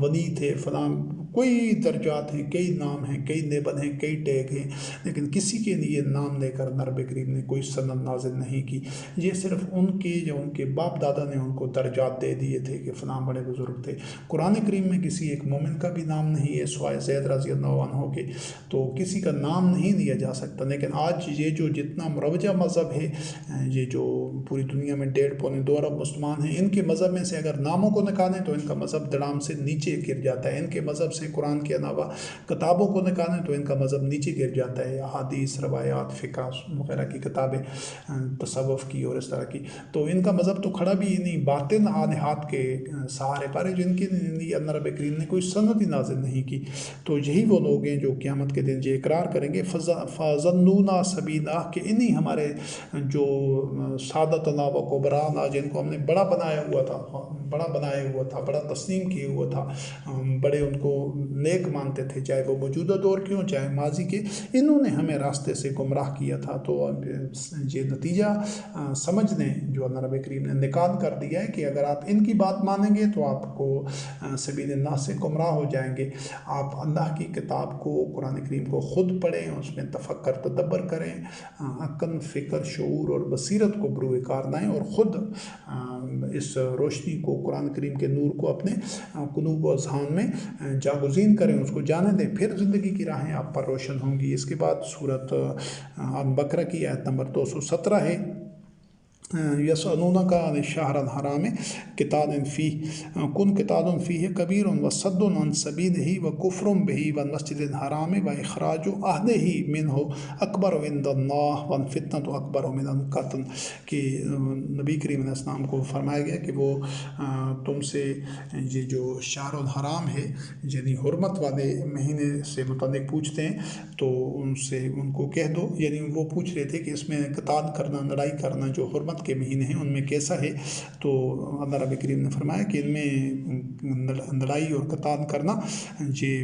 ولی تھے، فلاں کوئی درجات ہیں، کئی نام ہیں، کئی لیبل ہیں، کئی ٹیگ ہیں، لیکن کسی کے لیے نام لے کر نبی کریم نے کوئی سند نازل نہیں کی۔ یہ صرف ان کے جو ان کے باپ دادا نے ان کو درجات دے دیے تھے کہ فلاں بڑے بزرگ تھے۔ قرآن کریم میں کسی ایک مومن کا بھی نام نہیں ہے سوائے زید رضی اللہ عنہ کے، تو کسی کا نام نہیں لیا جا سکتا۔ لیکن آج یہ جو جتنا مروجہ مذہب ہے، یہ جو پوری دنیا میں 1.5-2 ارب مسلمان ہیں، ان کے مذہب میں سے اگر ناموں کو نکالیں تو ان کا مذہب دڑام سے نیچے گر جاتا ہے۔ ان کے مذہب سے قرآن کے علاوہ کتابوں کو نکالیں تو ان کا مذہب نیچے گر جاتا ہے، احادیث، روایات، فقہ وغیرہ کی کتابیں، تصوف کی اور اس طرح کی، تو ان کا مذہب تو کھڑا بھی نہیں باطن آلہات کے سہارے پر ہے، جن کے لیے اللہ رب کریم نے کوئی سند ہی نازل نہیں کی۔ تو یہی وہ لوگ ہیں جو قیامت کے دن یہ اقرار کریں گے فَظَنُّونَا سَبِيلًا، کہ انہی ہمارے جو سادتنا و کبراءنا، جن کو ہم نے بڑا بنایا ہوا تھا، بڑا تسلیم کیے ہوا تھا، بڑے ان کو نیک مانتے تھے، چاہے وہ موجودہ دور کے ہوں چاہے ماضی کے، انہوں نے ہمیں راستے سے گمراہ کیا تھا۔ تو یہ نتیجہ سمجھ لیں جو اللہ رب کریم نے نکال کر دیا ہے کہ اگر آپ ان کی بات مانیں گے تو آپ کو سبیل اللہ سے گمراہ ہو جائیں گے۔ آپ اللہ کی کتاب کو، قرآن کریم کو خود پڑھیں، اس میں تفکر تدبر کریں، عقل، فکر، شعور اور بصیرت کو بروئے کار لائیں، اور خود اس روشنی کو، قرآن کریم کے نور کو اپنے قلوب و اذہان میں جاگزین کریں، اس کو جانے دیں، پھر زندگی کی راہیں آپ پر روشن ہوں گی۔ اس کے بعد سورۃ البقرہ کی آیت نمبر 217 ہے، یسألونک عن الشہر الحرام قتال فیہ کن قتال فیہ کبیر وصد عن سبیلہ وکفر بہ والمسجد الحرام واخراج اہلہ منہ اکبر عند اللہ والفتنۃ اکبر من القتل، کہ نبی کریم علیہ السلام کو فرمایا گیا کہ وہ تم سے یہ جو شہر الحرام ہے، یعنی حرمت والے مہینے سے متعلق پوچھتے ہیں، تو ان کو کہہ دو، یعنی وہ پوچھ رہے تھے کہ اس میں قتال کرنا، لڑائی کرنا جو حرمت کے مہینے ہیں ان میں کیسا ہے، تو اللہ رب کریم نے فرمایا کہ ان میں لڑائی اور قتال کرنا یہ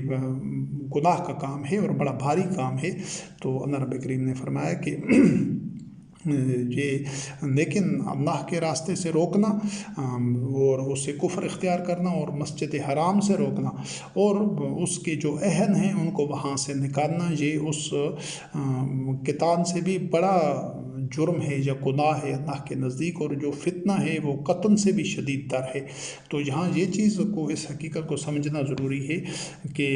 گناہ کا کام ہے اور بڑا بھاری کام ہے۔ تو اللہ رب کریم نے فرمایا کہ یہ لیکن اللہ کے راستے سے روکنا اور اس سے کفر اختیار کرنا اور مسجد حرام سے روکنا اور اس کے جو اہل ہیں ان کو وہاں سے نکالنا، یہ اس قتال سے بھی بڑا جرم ہے یا گناہ ہے اللہ کے نزدیک، اور جو فتنہ ہے وہ قتل سے بھی شدید تر ہے۔ تو یہاں یہ چیز کو، اس حقیقت کو سمجھنا ضروری ہے کہ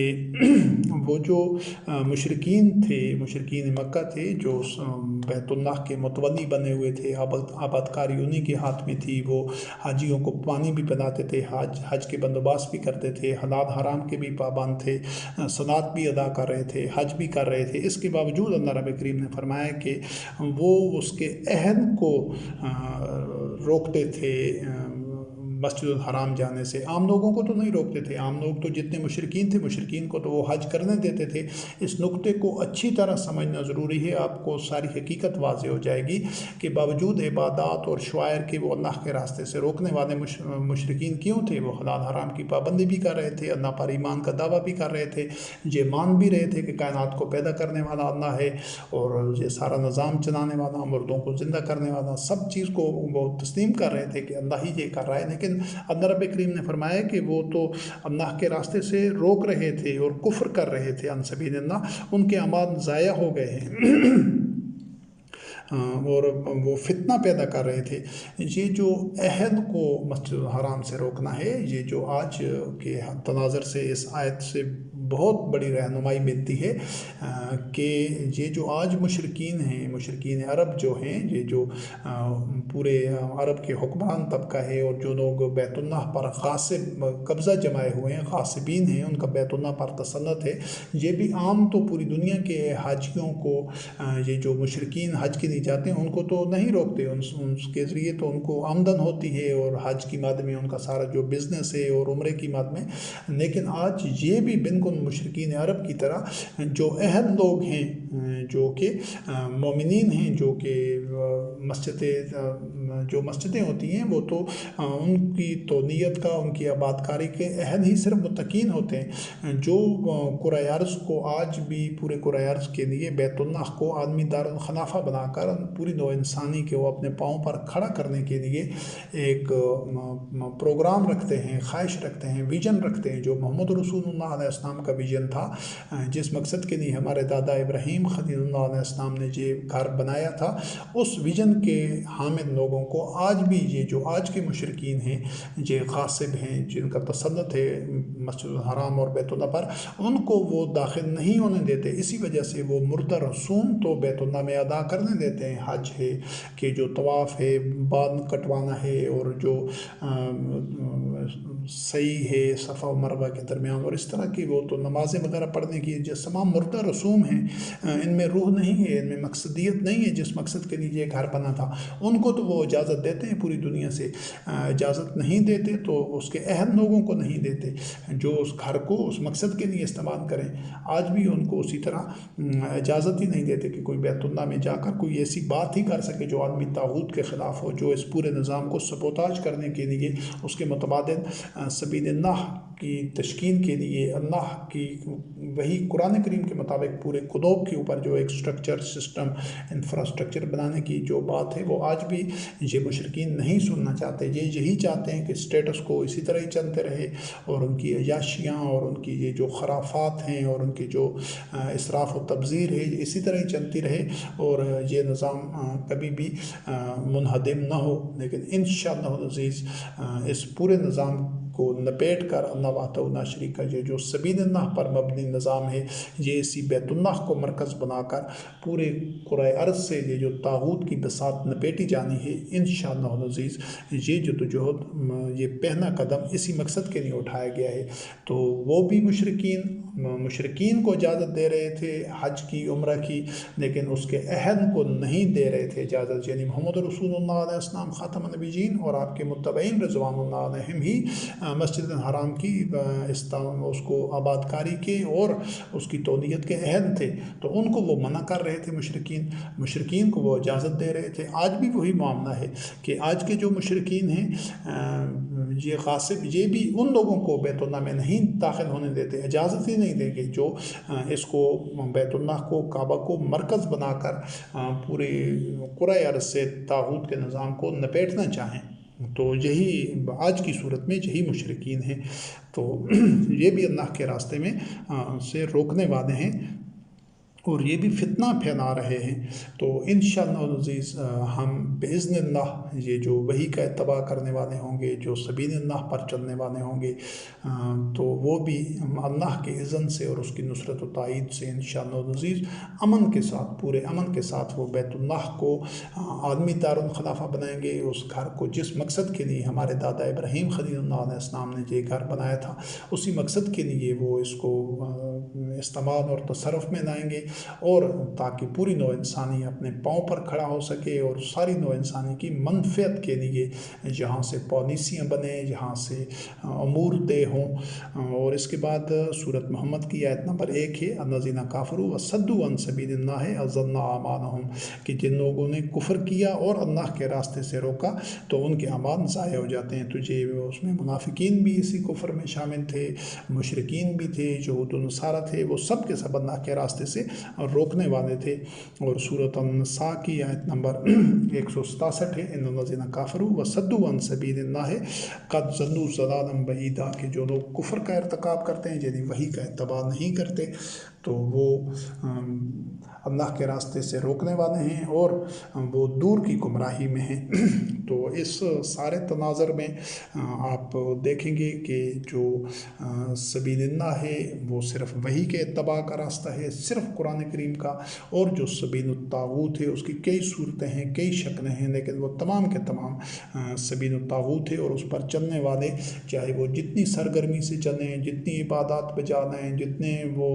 وہ جو مشرکین تھے، مشرکین مکہ تھے، جو بیت اللہ کے متولی بنے ہوئے تھے، آبادکاری انہی کے ہاتھ میں تھی، وہ حاجیوں کو پانی بھی پلاتے تھے، حج کے بندوبست بھی کرتے تھے، حلال حرام کے بھی پابند تھے، صلاۃ بھی ادا کر رہے تھے، حج بھی کر رہے تھے، اس کے باوجود اللہ رب کریم نے فرمایا کہ وہ اس کے اہل کو روکتے تھے مسجد الحرام جانے سے۔ عام لوگوں کو تو نہیں روکتے تھے، عام لوگ تو جتنے مشرکین تھے، مشرکین کو تو وہ حج کرنے دیتے تھے۔ اس نقطے کو اچھی طرح سمجھنا ضروری ہے، آپ کو ساری حقیقت واضح ہو جائے گی کہ باوجود عبادات اور شعائر کے وہ اللہ کے راستے سے روکنے والے مشرکین کیوں تھے؟ وہ حلال حرام کی پابندی بھی کر رہے تھے، اللہ پر ایمان کا دعویٰ بھی کر رہے تھے، یہ مان بھی رہے تھے کہ کائنات کو پیدا کرنے والا اللہ ہے اور یہ سارا نظام چلانے والا، مردوں کو زندہ کرنے والا، سب چیز کو وہ تسلیم کر رہے تھے کہ اللہ ہی یہ کر رہا ہے۔ لیکن اللہ رب کریم نے فرمایا کہ وہ تو اللہ کے راستے سے روک رہے تھے اور کفر کر رہے تھے عن سبیل اللہ، ان کے اعمال ضائع ہو گئے ہیں اور وہ فتنہ پیدا کر رہے تھے۔ یہ جو عہد کو مسجد الحرام سے روکنا ہے، یہ جو آج کے تناظر سے اس آیت سے بہت بڑی رہنمائی ملتی ہے کہ یہ جو آج مشرکین ہیں، مشرکین عرب جو ہیں، یہ جو پورے عرب کے حکمران طبقہ ہے اور جو لوگ بیت اللہ پر غاصب قبضہ جمائے ہوئے ہیں، غاصبین ہیں، ان کا بیت اللہ پر تسلط ہے، یہ بھی عام تو پوری دنیا کے حاجیوں کو، یہ جو مشرکین حج کے لیے جاتے ہیں ان کو تو نہیں روکتے، ان کے ذریعے تو ان کو آمدن ہوتی ہے اور حج کی مد میں ان کا سارا جو بزنس ہے اور عمرے کی مد میں، لیکن آج یہ بھی بالکل ان مشرکین عرب کی طرح جو اہل لوگ ہیں، جو کہ مومنین ہیں، جو کہ مسجدیں ہوتی ہیں وہ تو ان کی تو نیت کا، ان کی آباد کاری کے اہل ہی صرف متقین ہوتے ہیں۔ جو قرۂ ارض کو آج بھی پورے قرۂ ارض کے لیے بیت اللہ کو عالمی دارالخلافہ بنا کر پوری نوع انسانی کے وہ اپنے پاؤں پر کھڑا کرنے کے لیے ایک پروگرام رکھتے ہیں، خواہش رکھتے ہیں، ویژن رکھتے ہیں، جو محمد رسول اللہ علیہ السلام کا ویژن تھا، جس مقصد کے لیے ہمارے دادا ابراہیم خلیل اللہ علیہ السلام نے یہ گھر بنایا تھا، اس ویژن کے حامل لوگوں کو آج بھی یہ جو آج کے مشرکین ہیں، یہ غاصب ہیں، جن کا تسلط ہے مسجد الحرام اور بیت اللہ پر، ان کو وہ داخل نہیں ہونے دیتے۔ اسی وجہ سے وہ مردہ رسوم تو بیت اللہ میں ادا کرنے دیتے ہیں، حج ہے کہ جو طواف ہے، بال کٹوانا ہے، اور جو سعی ہے صفا و مروہ کے درمیان، اور اس طرح کی وہ تو نمازیں وغیرہ پڑھنے کی جو تمام مردہ رسوم ہیں، ان میں روح نہیں ہے، ان میں مقصدیت نہیں ہے جس مقصد کے لیے یہ گھر بنا تھا، ان کو تو وہ اجازت دیتے ہیں پوری دنیا سے، اجازت نہیں دیتے تو اس کے اہل لوگوں کو نہیں دیتے جو اس گھر کو اس مقصد کے لیے استعمال کریں۔ آج بھی ان کو اسی طرح اجازت ہی نہیں دیتے کہ کوئی بیت اللہ میں جا کر کوئی ایسی بات ہی کر سکے جو عالمی طاغوت کے خلاف ہو، جو اس پورے نظام کو سبوتاج کرنے کے لیے اس کے متبادل سبیل اللہ کی تشکیل کے لیے اللہ کی وہی قرآن کریم کے مطابق پورے قلوب کے اوپر جو ایک سٹرکچر، سسٹم، انفراسٹرکچر بنانے کی جو بات ہے، وہ آج بھی یہ مشرکین نہیں سننا چاہتے۔ یہ یہی چاہتے ہیں کہ اسٹیٹس کو اسی طرح ہی چلتے رہے، اور ان کی عیاشیاں اور ان کی یہ جو خرافات ہیں اور ان کی جو اسراف و تبذیر ہے اسی طرح ہی چلتی رہے، اور یہ نظام کبھی بھی منہدم نہ ہو۔ لیکن انشاءاللہ العزیز اس پورے نظام کو لپیٹ کر اللہ وحدہ لا شریک کا یہ جو سبیل اللہ پر مبنی نظام ہے، یہ اسی بیت اللہ کو مرکز بنا کر پورے قرۂ ارض سے یہ جو طاغوت کی بساط لپیٹی جانی ہے، انشاءاللہ العزیز یہ جدوجہد، یہ پہلا قدم اسی مقصد کے لیے اٹھایا گیا ہے۔ تو وہ بھی مشرکین کو اجازت دے رہے تھے حج کی، عمرہ کی، لیکن اس کے اہل کو نہیں دے رہے تھے اجازت، یعنی محمد رسول اللہ علیہ السلام خاتم النبیین اور آپ کے متبعین رضوان اللہ علیہم ہی مسجد الحرام کی اس کو آباد کاری کے اور اس کی تولیت کے اہل تھے، تو ان کو وہ منع کر رہے تھے، مشرکین کو وہ اجازت دے رہے تھے۔ آج بھی وہی معاملہ ہے کہ آج کے جو مشرکین ہیں، یہ غاصب، یہ بھی ان لوگوں کو بیت اللہ میں نہیں داخل ہونے دیتے، اجازت ہی نہیں دیں گے جو اس کو بیت اللہ کو، کعبہ کو مرکز بنا کر پورے قرۂ ارض سے طاغوت کے نظام کو لپیٹنا چاہیں۔ تو یہی آج کی صورت میں یہی مشرکین ہیں، تو یہ بھی اللہ کے راستے میں سے روکنے والے ہیں، اور یہ بھی فتنہ پھیلا رہے ہیں۔ تو انشاءاللہ العزیز ہم باذن اللہ یہ جو وحی کا اتباع کرنے والے ہوں گے، جو سبیل اللہ پر چلنے والے ہوں گے، تو وہ بھی اللہ کے اذن سے اور اس کی نصرت و تائید سے انشاءاللہ العزیز امن کے ساتھ، پورے امن کے ساتھ وہ بیت اللہ کو عالمی دارالخلافہ بنائیں گے۔ اس گھر کو جس مقصد کے لیے ہمارے دادا ابراہیم خلیل اللہ علیہ السلام نے یہ گھر بنایا تھا، اسی مقصد کے لیے وہ اس کو استعمال اور تصرف میں لائیں گے، اور تاکہ پوری نوع انسانی اپنے پاؤں پر کھڑا ہو سکے، اور ساری نوع انسانی کی منفعت کے لیے جہاں سے پالیسیاں بنیں، جہاں سے امور طے ہوں۔ اور اس کے بعد سورۃ محمد کی آیت نمبر 1 ہے، الذین کفروا وصدوا عن سبیل اللہ اضل اعمالهم، کہ جن لوگوں نے کفر کیا اور اللہ کے راستے سے روکا تو ان کے اعمال ضائع ہو جاتے ہیں۔ تو یہ اس میں منافقین بھی اسی کفر میں شامل تھے، مشرکین بھی تھے، یہود و نصارہ تھے، وہ سب کے سب اللہ کے راستے سے روکنے والے تھے۔ اور سورۃ النساء کی آیت نمبر 167 ہے، ان الذین کفروا وصدوا عن سبیل اللہ قد ضلوا ضلالا بعیدا، کہ جو لوگ کفر کا ارتکاب کرتے ہیں، یعنی وحی کا اتباع نہیں کرتے، تو وہ اللہ کے راستے سے روکنے والے ہیں اور وہ دور کی گمراہی میں ہیں۔ تو اس سارے تناظر میں آپ دیکھیں گے کہ جو سبیل اللہ ہے وہ صرف وحی کے اتباع کا راستہ ہے، صرف قرآن کریم کا، اور جو سبیل الطاغوت ہے اس کی کئی صورتیں ہیں، کئی شکلیں ہیں، لیکن وہ تمام کے تمام سبیل الطاغوت ہے، اور اس پر چلنے والے چاہے وہ جتنی سرگرمی سے چلیں، جتنی عبادات بجا لیں، جتنے وہ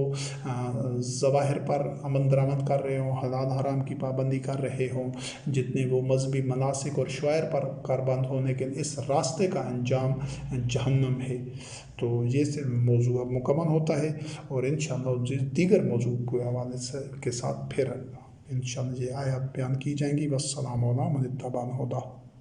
ظواہر پر امن درآمد کر رہے ہوں، حلال حرام کی پابندی کر رہے ہوں، جتنے وہ مذہبی مناسک اور شعائر پر کاربند ہوں، لیکن اس راستے کا انجام جہنم ہے۔ تو یہ سے موضوع اب مکمل ہوتا ہے، اور انشاءاللہ دیگر موضوع کے حوالے کے ساتھ پھر انشاءاللہ یہ آیات بیان کی جائیں گی۔ والسلام علیکم ورحمۃ اللہ وبرکاتہ۔